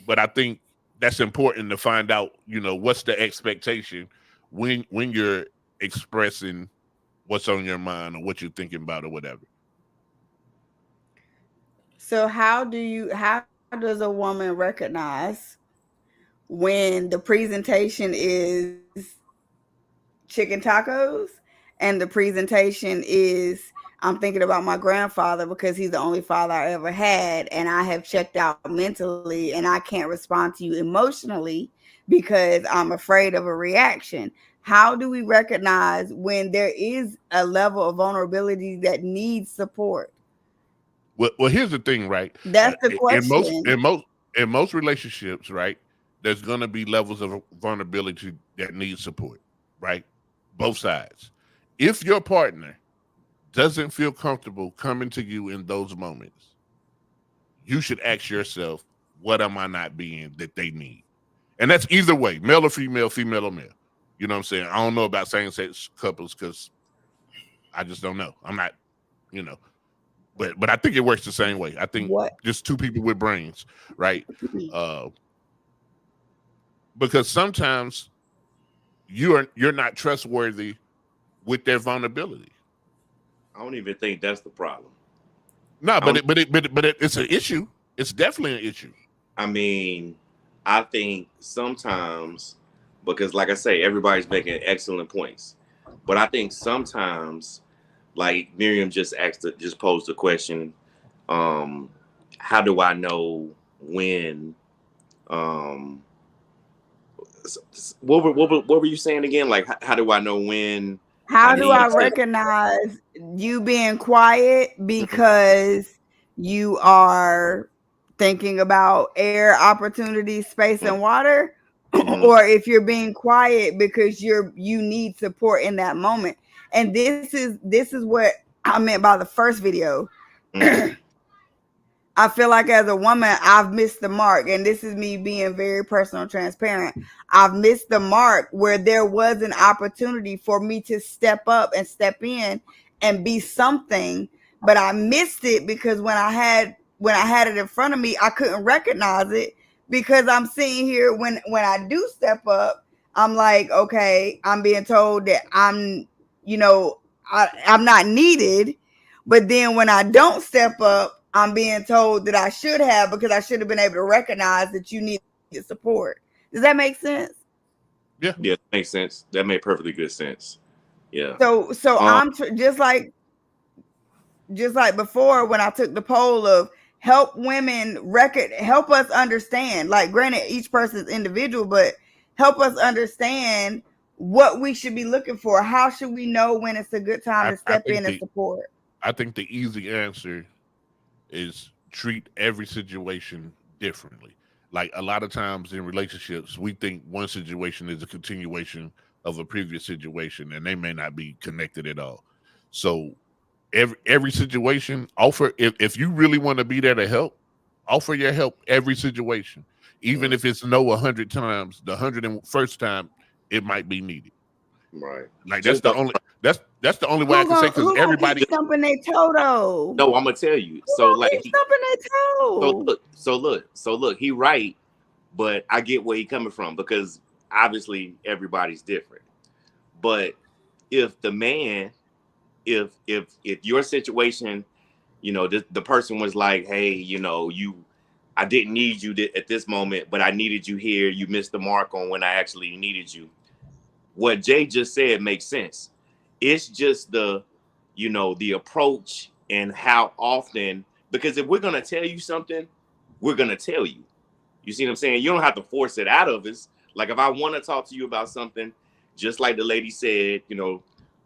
S4: But I think that's important to find out, you know, what's the expectation when you're expressing what's on your mind or what you're thinking about or whatever.
S2: So how does a woman recognize when the presentation is chicken tacos and the presentation is I'm thinking about my grandfather because he's the only father I ever had, and I have checked out mentally and I can't respond to you emotionally because I'm afraid of a reaction? How do we recognize when there is a level of vulnerability that needs support?
S4: Well, here's the thing, right?
S2: That's the question.
S4: In most relationships, right, there's going to be levels of vulnerability that need support, right? Both sides. If your partner doesn't feel comfortable coming to you in those moments, you should ask yourself, what am I not being that they need? And that's either way, male or female, female or male. You know what I'm saying? I don't know about same-sex couples because I just don't know. I'm not, you know. But I think it works the same way. I think just two people with brains, right? Because sometimes you're not trustworthy with their vulnerability.
S1: I don't even think that's the problem.
S4: No, but it's an issue. It's definitely an issue.
S1: I mean, I think sometimes, because like I say, everybody's making excellent points, but I think sometimes, like Miriam just posed the question, how do I know when? What were you saying again? Like, how do I know when?
S2: How do I recognize you being quiet because you are thinking about air, opportunity, space, and water? Or if you're being quiet because you need support in that moment? And this is what I meant by the first video. I feel like as a woman, I've missed the mark. And this is me being very personal, transparent. I've missed the mark where there was an opportunity for me to step up and step in and be something. But I missed it because when I had it in front of me, I couldn't recognize it because I'm sitting here when I do step up, I'm like, okay, I'm being told that I'm not needed. But then when I don't step up, I'm being told that I should have because I should have been able to recognize that you need support. Does that make sense?
S1: Yeah, that makes sense. That made perfectly good sense. Yeah.
S2: So I'm just like before when I took the poll of help us understand. Like, granted, each person's individual, but help us understand what we should be looking for. How should we know when it's a good time to step in and support?
S4: I think the easy answer is treat every situation differently. Like, a lot of times in relationships, we think one situation is a continuation of a previous situation, and they may not be connected at all. So every situation, offer, if you really want to be there to help, offer your help every situation. Even if it's no 100 times, the 101st time it might be needed.
S1: Right.
S4: Like, that's the only way I can say, because everybody
S2: stumping their toe though.
S1: No, I'm gonna tell you. So like
S2: stumping their toe.
S1: So look, he right, but I get where he coming from because obviously everybody's different. But if the man, if your situation, you know, the person was like, hey, you know, I didn't need you at this moment, but I needed you here. You missed the mark on when I actually needed you. What Jay just said makes sense. It's just the approach and how often, because if we're going to tell you something, we're going to tell you. You see what I'm saying? You don't have to force it out of us. Like, if I want to talk to you about something, just like the lady said, in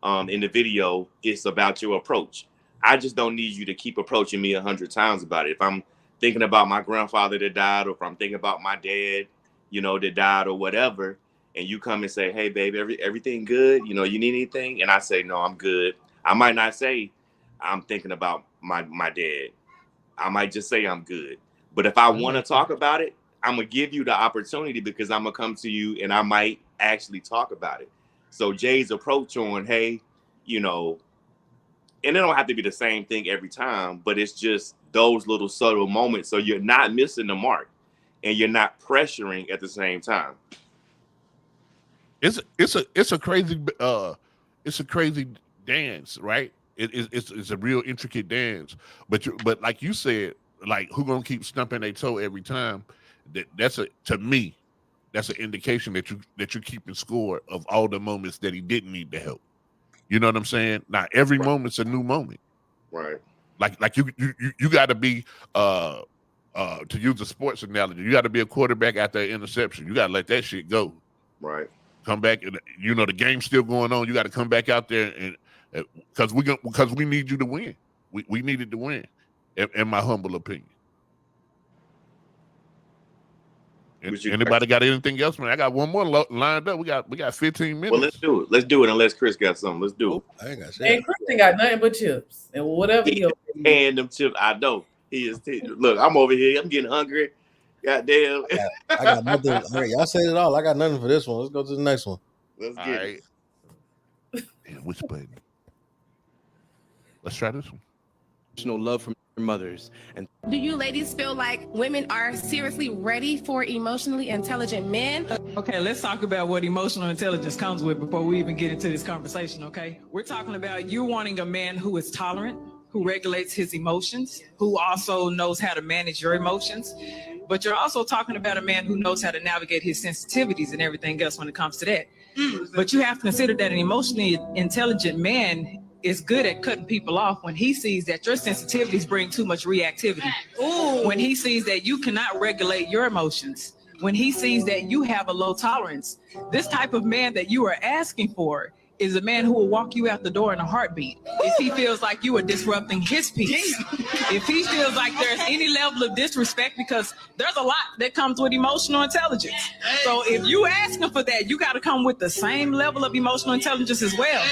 S1: the video, it's about your approach. I just don't need you to keep approaching me 100 times about it. If I'm thinking about my grandfather that died, or if I'm thinking about my dad, that died or whatever, and you come and say, hey, babe, everything good? You need anything? And I say, no, I'm good. I might not say, I'm thinking about my dad. I might just say I'm good. But if I want to talk about it, I'm going to give you the opportunity because I'm going to come to you and I might actually talk about it. So Jay's approach on, hey, you know, and it don't have to be the same thing every time, but it's just those little subtle moments. So you're not missing the mark and you're not pressuring at the same time.
S4: It's a crazy dance, right? It's a real intricate dance, but like you said, like who gonna keep stumping their toe every time? To me, that's an indication that you're keeping score of all the moments that he didn't need the help. You know what I'm saying? Not every moment's a new moment,
S1: right?
S4: Like you got to be to use a sports analogy, you got to be a quarterback after an interception. You got to let that shit go,
S1: right?
S4: Come back, and you know the game's still going on. You got to come back out there and because we need you to win. We needed to win, in my humble opinion. Anybody got anything else, man? I got one more lined up. We got 15 minutes.
S1: Well, let's do it. Unless Chris got something, let's do it.
S5: I ain't got shit.
S3: And Chris ain't got nothing but chips and whatever he
S1: and them chips. I know he is. Look, I'm over here. I'm getting hungry. Goddamn.
S5: I got nothing. All right, y'all said it all. I got nothing for this one. Let's go to the next one.
S1: Let's get
S4: it. Damn, which button? Let's try this one.
S8: No love from your mothers. And
S9: do you ladies feel like women are seriously ready for emotionally intelligent men?
S10: Okay, let's talk about what emotional intelligence comes with before we even get into this conversation, okay? We're talking about you wanting a man who is tolerant, who regulates his emotions, who also knows how to manage your emotions. But you're also talking about a man who knows how to navigate his sensitivities and everything else when it comes to that. But you have to consider that an emotionally intelligent man is good at cutting people off when he sees that your sensitivities bring too much reactivity. Ooh. When he sees that you cannot regulate your emotions, when he sees that you have a low tolerance. This type of man that you are asking for is a man who will walk you out the door in a heartbeat if he feels like you are disrupting his peace. If he feels like there's any level of disrespect, because there's a lot that comes with emotional intelligence. So if you asking for that, you got to come with the same level of emotional intelligence as well.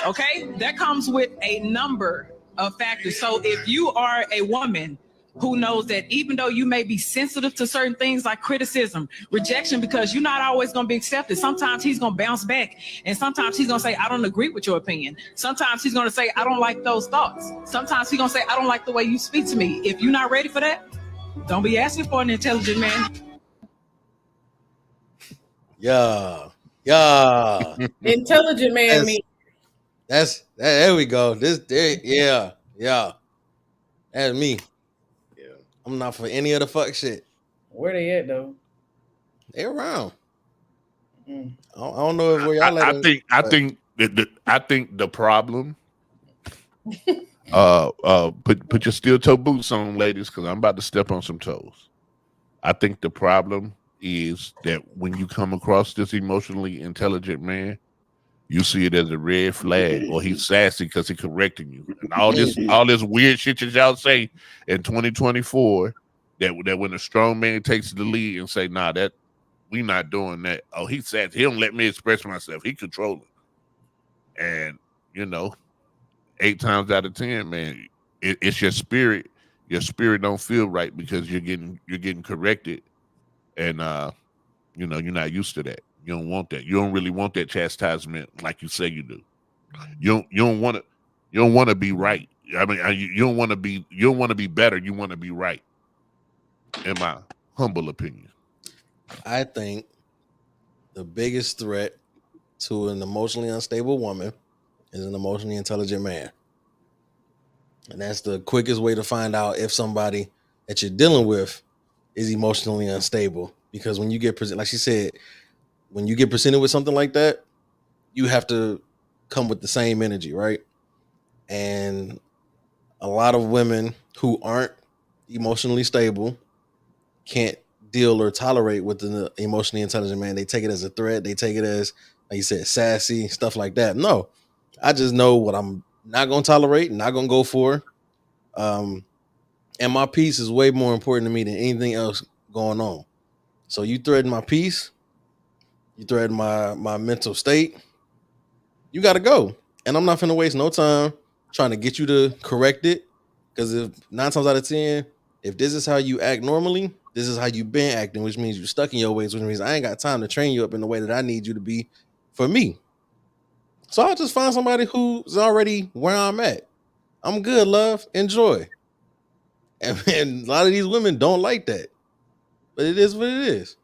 S10: Okay? That comes with a number of factors. So if you are a woman who knows that even though you may be sensitive to certain things like criticism, rejection, because you're not always going to be accepted. Sometimes he's going to bounce back. And sometimes he's going to say, I don't agree with your opinion. Sometimes he's going to say, I don't like those thoughts. Sometimes he's going to say, I don't like the way you speak to me. If you're not ready for that, don't be asking for an intelligent man.
S5: Yeah.
S3: Intelligent man means.
S5: There we go. Yeah. That's me. I'm not for any of the fuck shit.
S3: Where they at though?
S5: They around. I don't know if where y'all at.
S4: I think the problem. Put your steel toe boots on, ladies, because I'm about to step on some toes. I think the problem is that when you come across this emotionally intelligent man, you see it as a red flag, or he's sassy because he's correcting you. And all this weird shit that y'all say in 2024, that when a strong man takes the lead and say, nah, that we not doing that. Oh, he's sassy. He don't let me express myself. He controlling. And, 8 times out of 10, man, it's your spirit. Your spirit don't feel right because you're getting corrected. And, you're not used to that. You don't want that. You don't really want that chastisement like you say you do. You don't want to be right. I mean, you don't want to be better. You want to be right. In my humble opinion,
S5: I think the biggest threat to an emotionally unstable woman is an emotionally intelligent man, and that's the quickest way to find out if somebody that you're dealing with is emotionally unstable. Because when you get presented, like she said, when you get presented with something like that, you have to come with the same energy, right? And a lot of women who aren't emotionally stable can't deal or tolerate with the emotionally intelligent man. They take it as a threat. They take it as, like you said, sassy, stuff like that. No, I just know what I'm not going to tolerate, not going to go for. And my peace is way more important to me than anything else going on. So you threaten my peace, you threaten my mental state, you got to go. And I'm not finna waste no time trying to get you to correct it. Because if 9 times out of 10, if this is how you act normally, this is how you've been acting, which means you're stuck in your ways, which means I ain't got time to train you up in the way that I need you to be for me. So I'll just find somebody who's already where I'm at. I'm good, love. Enjoy. And a lot of these women don't like that. But it is what it is.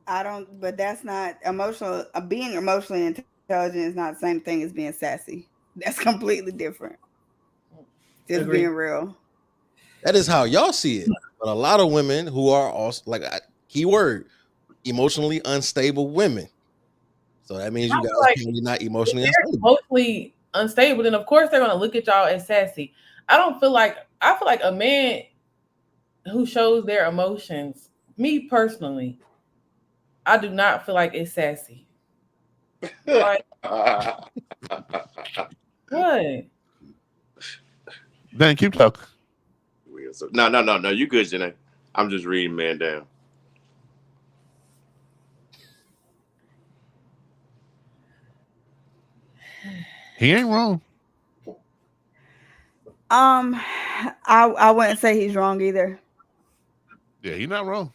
S2: But that's not emotional. Being emotionally intelligent is not the same thing as being sassy. That's completely different. Just being real.
S5: That is how y'all see it. But a lot of women who are also, like, keyword, emotionally unstable women. So that means you guys are probably not emotionally unstable.
S3: Emotionally unstable, then of course they're gonna look at y'all as sassy. I feel like a man who shows their emotions, me personally, I do not feel like it's sassy. Like, what?
S4: Dan, keep talking.
S1: No. You good, Janae? I'm just reading man down.
S4: He ain't wrong.
S2: I wouldn't say he's wrong either.
S4: Yeah, he's not wrong.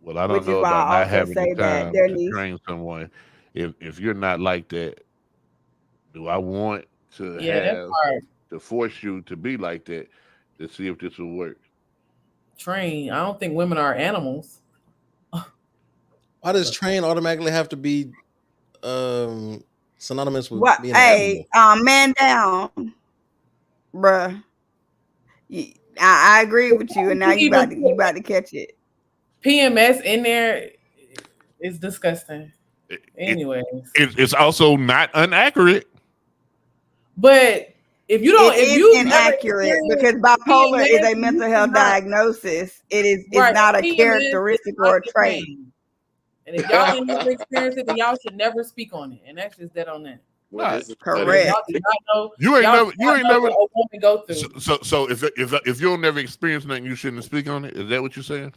S4: Well, I don't know about not having the time to train someone. If you're not like that, do I want to to force you to be like that to see if this will work?
S3: Train. I don't think women are animals.
S5: Why does train automatically have to be synonymous with
S2: what?
S5: Being
S2: hey, man down, bruh. I agree with you, and now you about to catch it.
S3: PMS in there is disgusting. Anyways,
S4: it's also not inaccurate.
S3: But if you don't,
S2: it is inaccurate because bipolar is a mental health diagnosis. It's not a characteristic or a trait.
S3: And if y'all ain't never experienced it, then y'all should never speak on it. And that's just dead on that.
S2: Correct.
S4: You ain't never
S3: a woman go through.
S4: So if you'll never experience nothing, you shouldn't speak on it. Is that what you're saying?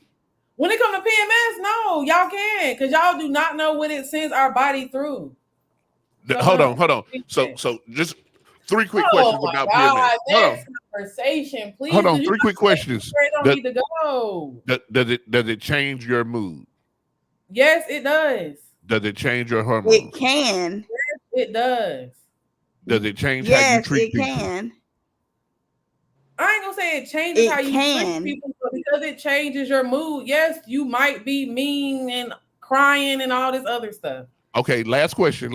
S3: When it comes to PMS, no, y'all can, because y'all do not know what it sends our body through. So
S4: hold on. So just 3 quick questions about PMS. Hold on.
S3: Conversation, please.
S4: Hold on, 3 quick questions.
S3: Don't need to go.
S4: Does it change your mood?
S3: Yes, it does.
S4: Does it change your hormones?
S2: It can.
S3: Yes, it does.
S4: Does it change how you treat people?
S2: Yes, it can.
S3: I ain't gonna say it changes how you treat people, but because it changes your mood, yes, you might be mean and crying and all this other stuff.
S4: Okay, last question.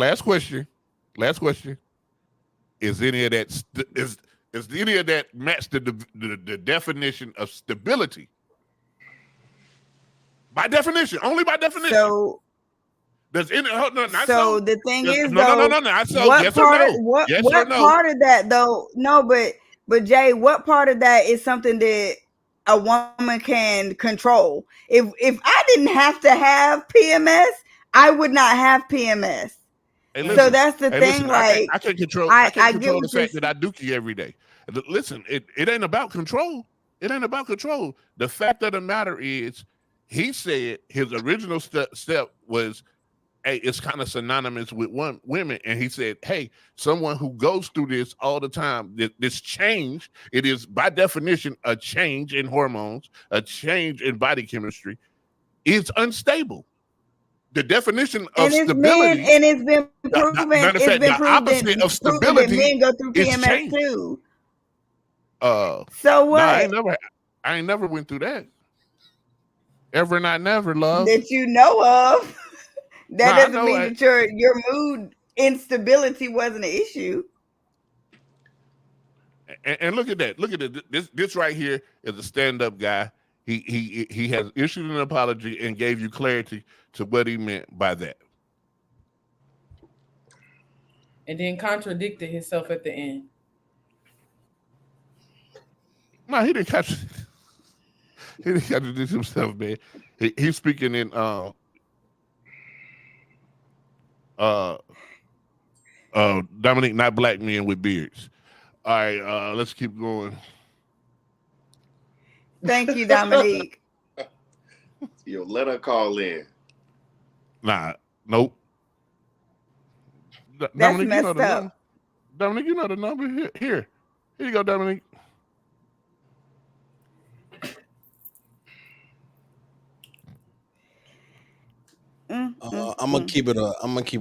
S4: Is any of that is any of that match the definition of stability? By definition, only by definition.
S2: So
S4: does any
S2: the thing is
S4: no. Yes or no?
S2: What part of that though? No, but Jay, what part of that is something that a woman can control? If I didn't have to have PMS, I would not have PMS.
S4: Hey, listen,
S2: so that's the thing.
S4: Listen,
S2: like
S4: I can't control the fact that I dookie every day. Listen, it ain't about control. It ain't about control. The fact of the matter is, he said his original step was, hey, it's kind of synonymous with women. And he said, hey, someone who goes through this all the time, this change, it is by definition a change in hormones, a change in body chemistry, is unstable. The definition of stability,
S2: and it's been proven.
S4: The opposite of stability
S2: men go through PMS
S4: change.
S2: too.
S4: So what? No, I ain't never went through that. Ever not never, love.
S2: That you know of. That doesn't mean that your mood instability wasn't an issue.
S4: And look at that. Look at it. This right here is a stand-up guy. He has issued an apology and gave you clarity to what he meant by that.
S3: And then contradicted himself at the end.
S4: No, he didn't contradict. He didn't contradict himself, man. He's speaking in Dominique, not black men with beards. All right, let's keep going.
S2: Thank you, Dominique.
S1: Yo, let her call in.
S4: Nah, Nope.
S2: That's
S4: Dominic,
S2: messed
S4: you know the
S2: up.
S4: number. Dominic, you know the number. Here you go, Dominic.
S5: I'm gonna keep it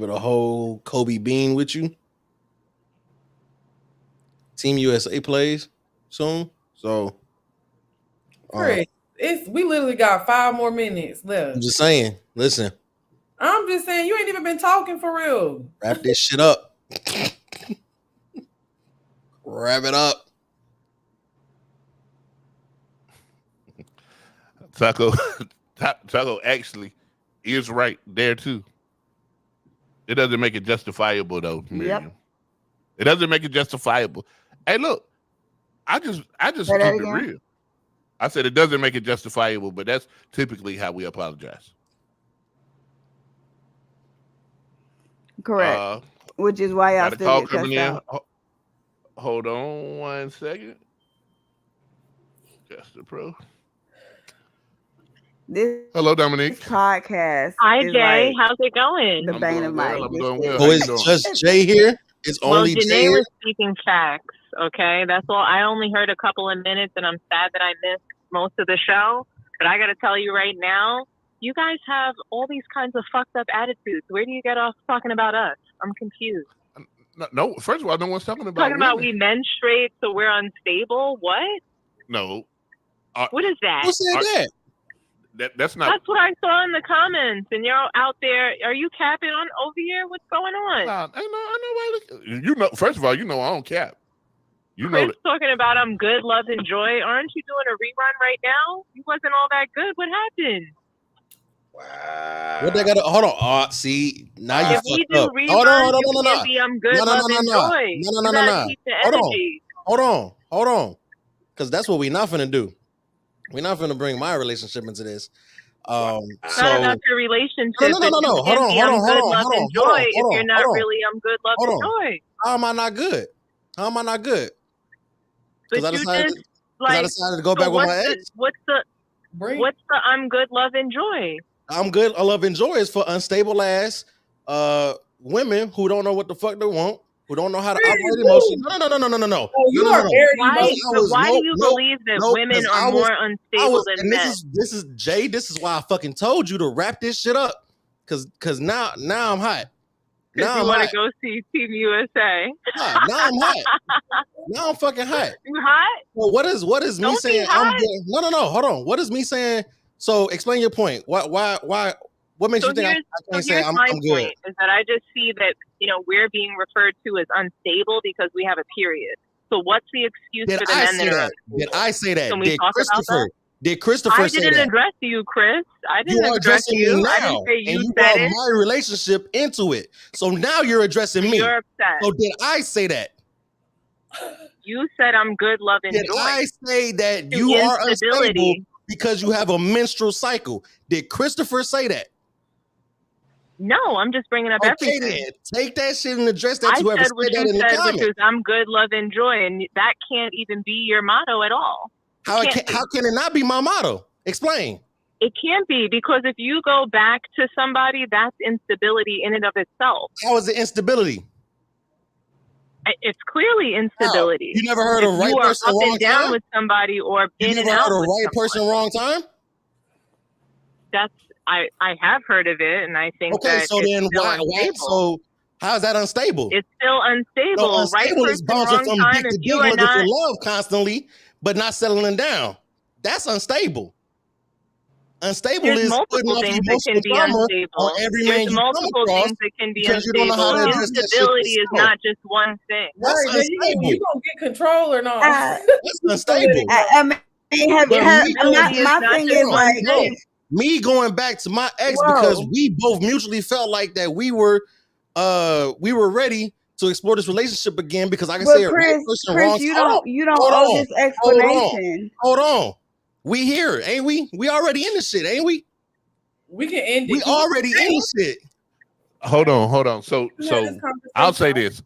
S5: a whole Kobe Bean with you. Team USA plays soon, so
S3: Chris, we literally got 5 more minutes left.
S5: I'm just saying. Listen,
S3: I'm just saying you ain't even been talking for real.
S5: wrap this shit up. Wrap it up.
S4: Taco actually is right there too. It doesn't make it justifiable though, Miriam.
S2: Yep.
S4: It doesn't make it justifiable. Hey, look, I just
S2: Say that
S4: keep it
S2: again?
S4: real. I said it doesn't make it justifiable, but that's typically how we apologize.
S2: Correct. Which is why y'all
S4: Got a
S2: still
S4: call
S2: get
S4: coming
S2: cussed
S4: in.
S2: out.
S4: Hold on 1 second. Just the pro.
S2: This
S4: Hello, Dominique.
S2: podcast.
S11: Hi,
S2: is
S11: Jay.
S2: like
S11: How's it going?
S2: the
S4: I'm
S2: bane
S4: doing
S2: of my
S4: well. I'm doing well.
S5: So
S4: How you
S5: it's
S4: doing?
S5: just Jay here. It's
S11: Well,
S5: only Jay
S11: Janae
S5: here.
S11: was speaking facts, okay? That's all. I only heard a couple of minutes, and I'm sad that I missed most of the show. But I got to tell you right now, you guys have all these kinds of fucked up attitudes. Where do you get off talking about us? I'm confused.
S4: No, first of all, no one's talking about
S11: Talking about
S4: women.
S11: we menstruate, so we're unstable? What?
S4: No.
S11: What is that?
S5: Who said that?
S4: That's not.
S11: That's what I saw in the comments, and you're out there. Are you capping on over here? What's going on?
S4: I know. You know. First of all, you know I don't cap. You know
S11: Chris
S4: that.
S11: talking about I'm good, love, and joy. Aren't you doing a rerun right now? You wasn't all that good. What happened?
S5: What they got? Hold on. See, now you
S11: If we
S5: fucked
S11: do
S5: up.
S11: reruns,
S5: Hold on.
S11: you can't be I'm good, love, and joy. You gotta keep the energy.
S5: Hold on. Because that's what we're not finna do. We're not finna bring my relationship into this.
S11: It's not about your relationship.
S5: No.
S11: If you
S5: Hold
S11: can't
S5: on.
S11: be I'm good, love, and joy. If you're not really I'm good, love, and joy.
S5: How am I not good?
S11: But
S5: I
S11: you
S5: decided,
S11: just like
S5: I decided to go back with my ex.
S11: What's the I'm good, love, and joy?
S5: I'm good. I love and joy is for unstable ass women who don't know what the fuck they want, who don't know how to operate emotions. No.
S11: Why do you believe that women are more unstable than men?
S5: This is Jay. This is why I fucking told you to wrap this shit up. Cause now I'm hot.
S11: Because you want to go see Team USA.
S5: Now I'm hot. Now I'm fucking hot.
S11: You hot?
S5: Well, what is me
S11: Don't
S5: saying?
S11: be hot.
S5: I'm good? No. Hold on. What is me saying? So explain your point. Why? What makes you think I can't say I'm good?
S11: Point is that I just see that we're being referred to as unstable because we have a period. So what's the excuse for the men that are unstable?
S5: Did I say that?
S11: Can we talk about that?
S5: Did Christopher say that?
S11: I didn't address you, Chris. I didn't
S5: You are
S11: address
S5: addressing
S11: you.
S5: me now,
S11: I didn't say you
S5: and you
S11: said
S5: brought
S11: it.
S5: my relationship into it. So now you're addressing me.
S11: You're upset.
S5: So did I say that?
S11: You said I'm good, love, and
S5: Did
S11: joy.
S5: I say that
S11: To
S5: you are unstable
S11: instability.
S5: because you have a menstrual cycle? Did Christopher say that?
S11: No, I'm just bringing up
S5: Okay,
S11: everything.
S5: then take that shit and address that
S11: I
S5: to whoever
S11: said what
S5: said that
S11: you
S5: in the
S11: said, which
S5: comments.
S11: is I'm good, love, and joy, and that can't even be your motto at all.
S5: How can it not be my motto? Explain.
S11: It can't be, because if you go back to somebody, that's instability in and of itself.
S5: How is it instability?
S11: It's clearly instability.
S5: You never heard
S11: If
S5: of right
S11: you are
S5: person,
S11: up
S5: wrong
S11: and down
S5: time?
S11: with somebody, or
S5: You
S11: in and
S5: never
S11: out
S5: heard of
S11: with
S5: right
S11: someone.
S5: person, wrong time?
S11: That's I have heard of it, and I think
S5: Okay,
S11: that
S5: so
S11: it's
S5: then
S11: still
S5: why?
S11: unstable.
S5: So how is that unstable?
S11: It's still unstable.
S5: No, unstable
S11: right
S5: is
S11: person,
S5: bouncing
S11: wrong
S5: from
S11: time.
S5: dick to
S11: If
S5: dick,
S11: you are
S5: looking
S11: not,
S5: for love constantly, but not settling down. That's unstable. Unstable
S11: there's
S5: is
S11: multiple
S5: putting off
S11: things that
S5: emotional
S11: can be
S5: trauma
S11: unstable.
S5: on every
S11: There's
S5: man you come
S11: multiple
S5: across
S11: things that can be
S5: because you don't know
S11: unstable.
S5: how to address that shit
S11: Instability is
S5: yourself.
S11: not just one thing.
S5: That's
S3: Right, man,
S5: unstable.
S3: you gonna get control or not?
S5: That's unstable.
S2: I mean,
S5: But me going
S11: Instability is
S2: my
S11: not
S2: thing
S11: just
S2: is
S11: one
S2: like,
S11: thing.
S5: me going back to my ex
S2: Whoa.
S5: because we both mutually felt like that we were ready to explore this relationship again because I can
S2: but
S5: say it right person, wrong.
S2: Chris, you
S5: Hold
S2: don't owe this explanation.
S5: Hold on. We here, ain't we? We already in this shit, ain't we?
S3: We can end it.
S5: We already in this shit.
S4: Hold on. So
S3: We had this
S4: I'll say
S3: conversation.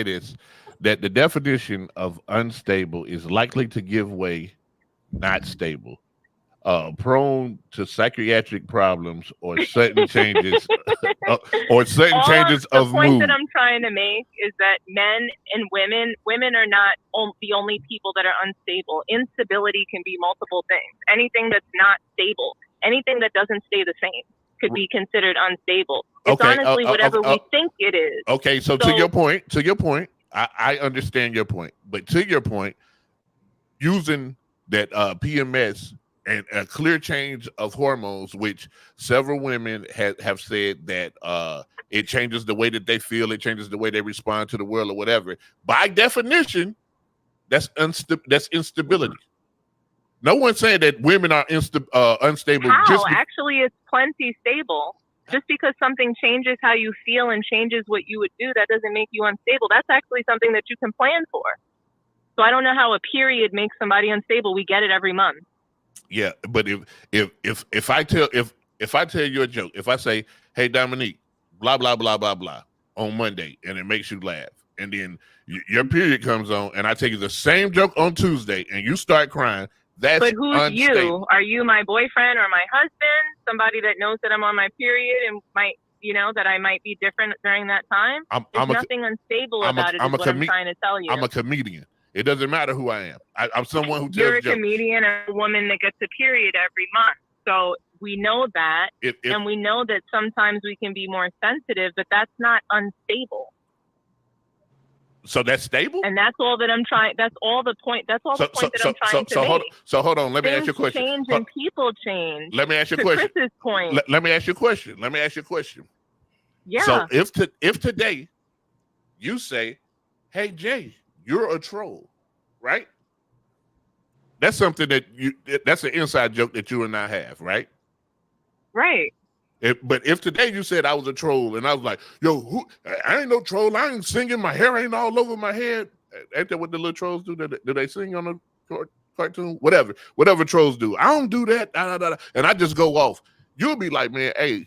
S4: this. That the definition of unstable is likely to give way, not stable. prone to psychiatric problems or sudden changes or sudden changes of
S11: the point
S4: mood.
S11: that I'm trying to make is that men and women are not the only people that are unstable. Instability can be multiple things. Anything that's not stable, anything that doesn't stay the same could be considered unstable. It's honestly whatever we think it is.
S4: Okay, so to your point, I understand your point, but to your point, using that PMS and a clear change of hormones, which several women have said that it changes the way that they feel, it changes the way they respond to the world or whatever. By definition, that's instability. No one's saying that women are unstable.
S11: How? Actually, it's plenty stable. Just because something changes how you feel and changes what you would do, that doesn't make you unstable. That's actually something that you can plan for. So I don't know how a period makes somebody unstable. We get it every month.
S4: Yeah, but if I tell you a joke, if I say, "Hey Dominique, blah blah blah blah blah" on Monday, and it makes you laugh, and then your period comes on, and I tell you the same joke on Tuesday, and you start crying, that's
S11: but who's
S4: unstable.
S11: you? Are you my boyfriend or my husband? Somebody that knows that I'm on my period and might, that I might be different during that time? There's nothing unstable about it. Is what I'm trying to tell you.
S4: I'm a comedian. It doesn't matter who I am. I'm someone who tells
S11: You're a
S4: jokes.
S11: comedian or a woman that gets a period every month. So we know that, and we know that sometimes we can be more sensitive, but that's not unstable.
S4: So that's stable?
S11: And that's all that I'm trying. That's all the point. That's all the point that I'm trying to make.
S4: Hold on. Let me ask you a question.
S11: Change and people change.
S4: Let me ask you a question.
S11: Chris's point.
S4: Let me ask you a question.
S11: Yeah.
S4: So if today you say, "Hey Jay, you're a troll," right? That's something that's an inside joke that you and I have, right?
S11: Right.
S4: But if today you said I was a troll and I was like, "Yo, I ain't no troll. I ain't singing. My hair ain't all over my head." Ain't that what the little trolls do? Do they sing on a cartoon? Whatever trolls do. I don't do that. And I just go off. You'll be like, "Man, hey,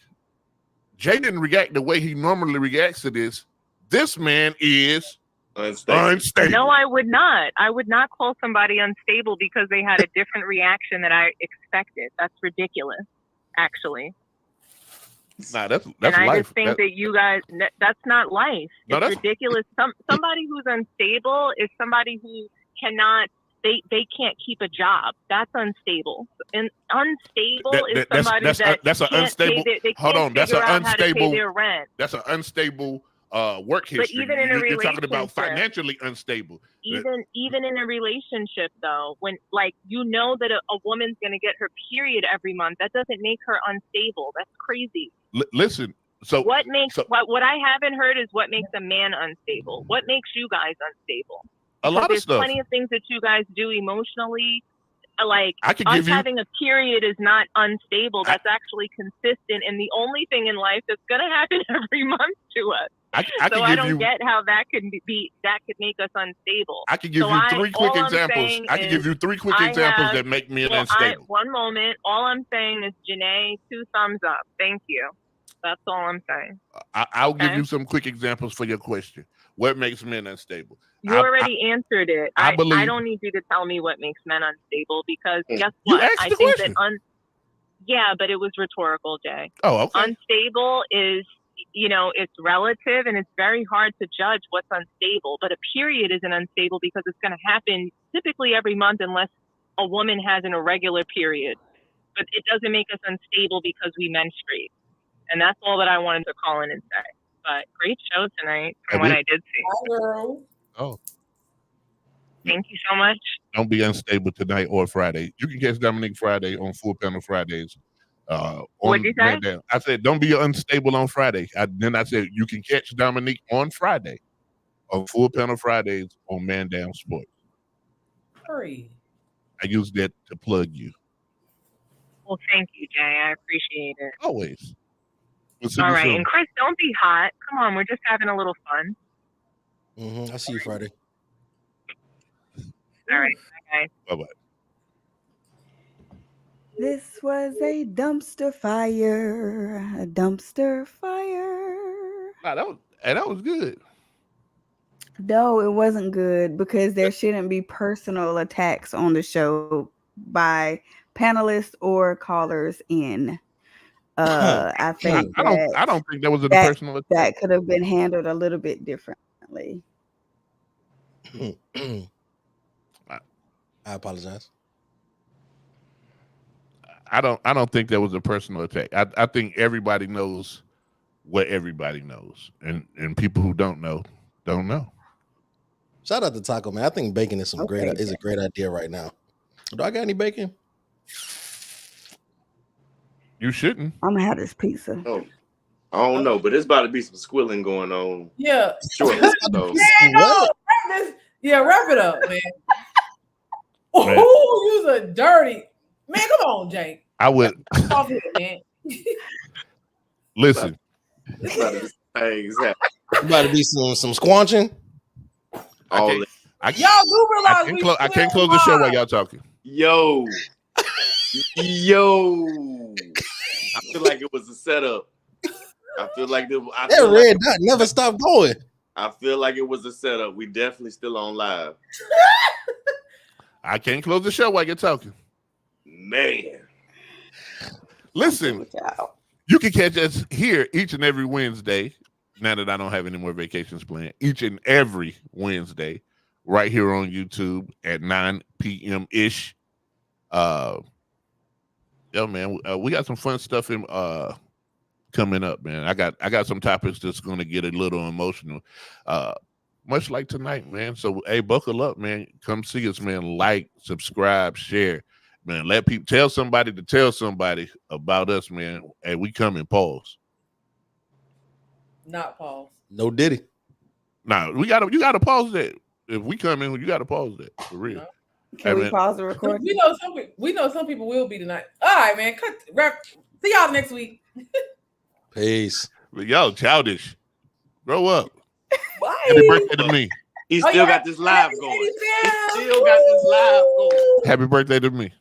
S4: Jay didn't react the way he normally reacts to this. This man is unstable."
S11: No, I would not. I would not call somebody unstable because they had a different reaction that I expected. That's ridiculous, actually.
S4: Nah, that's
S11: and I
S4: life.
S11: just think that you guys, that's not life.
S4: No,
S11: it's ridiculous. Somebody who's unstable is somebody who cannot, they can't keep a job. That's unstable. And unstable is somebody
S4: that's an unstable. Hold on, that's an unstable.
S11: Their rent.
S4: That's an unstable work history.
S11: But even in a
S4: you're talking about financially unstable.
S11: Even in a relationship, though, when that a woman's going to get her period every month, that doesn't make her unstable. That's crazy.
S4: Listen, so
S11: what I haven't heard is what makes a man unstable. What makes you guys unstable?
S4: A lot of stuff.
S11: There's plenty of things that you guys do emotionally. Like having a period is not unstable. That's actually consistent, and the only thing in life that's going to happen every month to us. I don't get how that could make us unstable.
S4: I can give you three quick examples. I can give you three quick examples that make men unstable.
S11: One moment. All I'm saying is, Janae, 2 thumbs up. Thank you. That's all I'm saying.
S4: I'll give you some quick examples for your question. What makes men unstable?
S11: You already answered it. I don't need you to tell me what makes men unstable because guess what? I think that yeah, but it was rhetorical, Jay.
S4: Oh, okay.
S11: Unstable is, it's relative and it's very hard to judge what's unstable. But a period isn't unstable because it's going to happen typically every month unless a woman has an irregular period. But it doesn't make us unstable because we menstruate. And that's all that I wanted to call in and say. But great show tonight from what I did see.
S3: Hi, girl.
S4: Oh.
S11: Thank you so much.
S4: Don't be unstable tonight or Friday. You can catch Dominique Friday on Full Panel Fridays.
S11: What'd you say?
S4: I said, don't be unstable on Friday. Then I said, you can catch Dominique on Friday on Full Panel Fridays on Man Down Sports.
S3: Hurry.
S4: I use that to plug you.
S11: Well, thank you, Jay. I appreciate it.
S4: Always.
S11: All right. And Chris, don't be hot. Come on. We're just having a little fun.
S5: I'll see you Friday.
S11: All right. Bye, guys.
S4: Bye-bye.
S2: This was a dumpster fire. A dumpster fire.
S4: Nah, that was good.
S2: No, it wasn't good because there shouldn't be personal attacks on the show by panelists or callers in. I think
S4: I don't think that was a
S2: that
S4: personal attack.
S2: that could have been handled a little bit differently.
S5: I apologize.
S4: I don't think that was a personal attack. I think everybody knows what everybody knows, and people who don't know don't know.
S5: Shout out to Taco, man. I think bacon is a great idea right now. Do I got any bacon?
S4: You shouldn't.
S2: I'm gonna have this pizza.
S1: Oh, I don't know, but it's about to be some squilling going on.
S3: Yeah.
S1: Shortly, so.
S3: Wrap it up, man. Oh, you's a dirty man. Come on, Jake.
S4: I would
S3: Off here, man.
S4: listen.
S1: It's about to be things happening.
S5: About to be some squanching.
S1: All
S3: Y'all do realize
S4: I can't close the show while y'all talking.
S1: Yo. I feel like it was a setup. I feel like
S5: that red dot never stopped going.
S1: I feel like it was a setup. We definitely still on live.
S4: I can't close the show while you're talking.
S1: Man.
S4: Listen, you can catch us here each and every Wednesday. Now that I don't have any more vacations planned, each and every Wednesday, right here on YouTube at 9 p.m. ish. Yo, man, we got some fun stuff in coming up, man. I got some topics that's going to get a little emotional, much like tonight, man. So, hey, buckle up, man. Come see us, man. Like, subscribe, share, man. Let people tell somebody to tell somebody about us, man. Hey, we come in pause.
S3: Not pause.
S5: No Diddy.
S4: Nah, you gotta pause that. If we come in, you gotta pause that for real.
S3: No.
S2: Can we pause the recording?
S3: We know some people will be tonight. All right, man. See y'all next week.
S5: Peace.
S4: But yo, childish. Grow up.
S3: Bye.
S4: Happy birthday to me.
S1: He still got this live going. He still got this live going.
S4: Happy birthday to me.